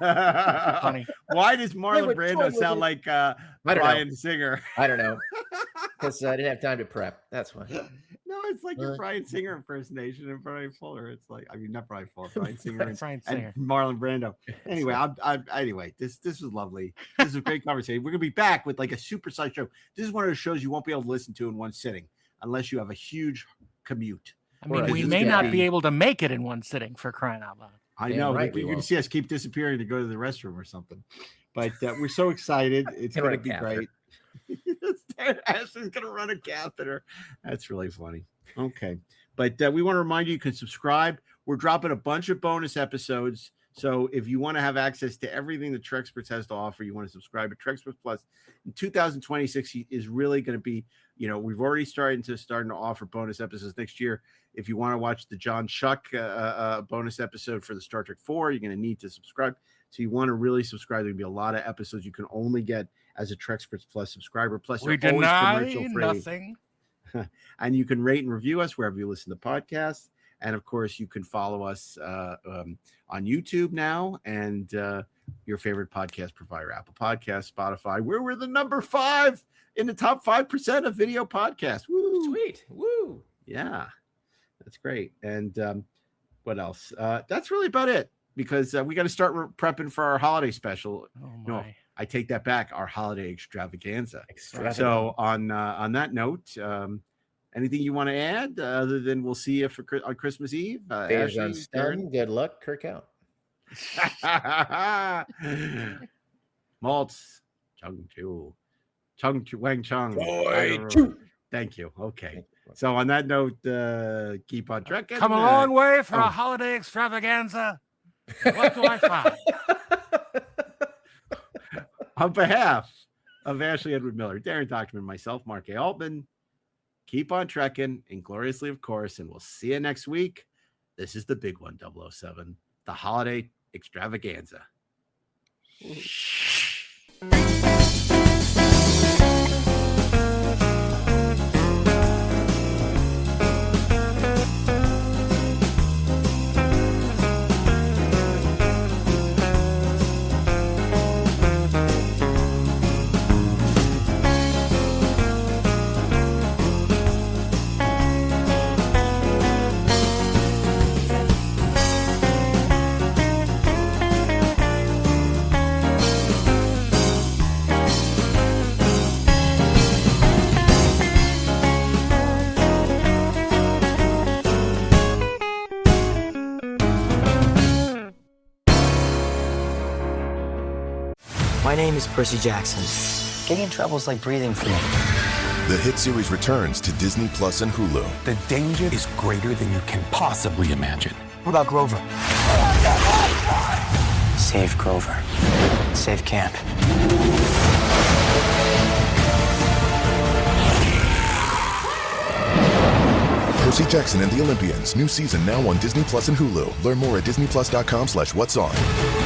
Funny. Why does Marlon Brando sound like Bryan Singer? I don't know. Because I didn't have time to prep. That's why. No, it's like your Bryan Singer impersonation and Brian Fuller. It's like, not Brian Fuller, Bryan Singer and Marlon Brando. Anyway, anyway, this was lovely. This is a great conversation. We're gonna be back with like a super size show. This is one of those shows you won't be able to listen to in one sitting unless you have a huge commute. I mean, we may not be able to make it in one sitting, for crying out loud. I know. Right, you're going to see us keep disappearing to go to the restroom or something. But we're so excited. It's going to be great. Ashley's going to run a catheter. That's really funny. Okay. But we want to remind you can subscribe. We're dropping a bunch of bonus episodes. So if you want to have access to everything that Treksperts has to offer, you want to subscribe to Treksperts Plus. In 2026 is really going to be, we've already starting to offer bonus episodes next year. If you want to watch the John Schuck bonus episode for the Star Trek 4, you're going to need to subscribe. So you want to really subscribe. There'll be a lot of episodes you can only get as a Treksperts Plus subscriber. Plus, we deny nothing. And you can rate and review us wherever you listen to podcasts. And of course, you can follow us on YouTube now and your favorite podcast provider, Apple Podcasts, Spotify, where we're the number 5 in the top 5% of video podcasts. Woo! Sweet. Woo! Yeah, that's great. And what else? That's really about it, because we got to start prepping for our holiday special. Oh my. No, I take that back. Our holiday extravaganza. So on that note, anything you want to add other than we'll see you on Christmas Eve? Ashley, good luck, Kirk out. Maltz, Chung Chu, Wang Chung. Thank you. Okay. So on that note, keep on trekking. Come a long way for a holiday extravaganza. What do I find? On behalf of Ashley Edward Miller, Darren Dochterman, myself, Mark A. Altman, keep on trekking, ingloriously, of course, and we'll see you next week. This is the big one, 007, the holiday extravaganza. My name is Percy Jackson. Getting in trouble is like breathing for me. The hit series returns to Disney Plus and Hulu. The danger is greater than you can possibly imagine. What about Grover? Save Grover. Save camp. Percy Jackson and the Olympians. New season now on Disney Plus and Hulu. Learn more at disneyplus.com/what's on.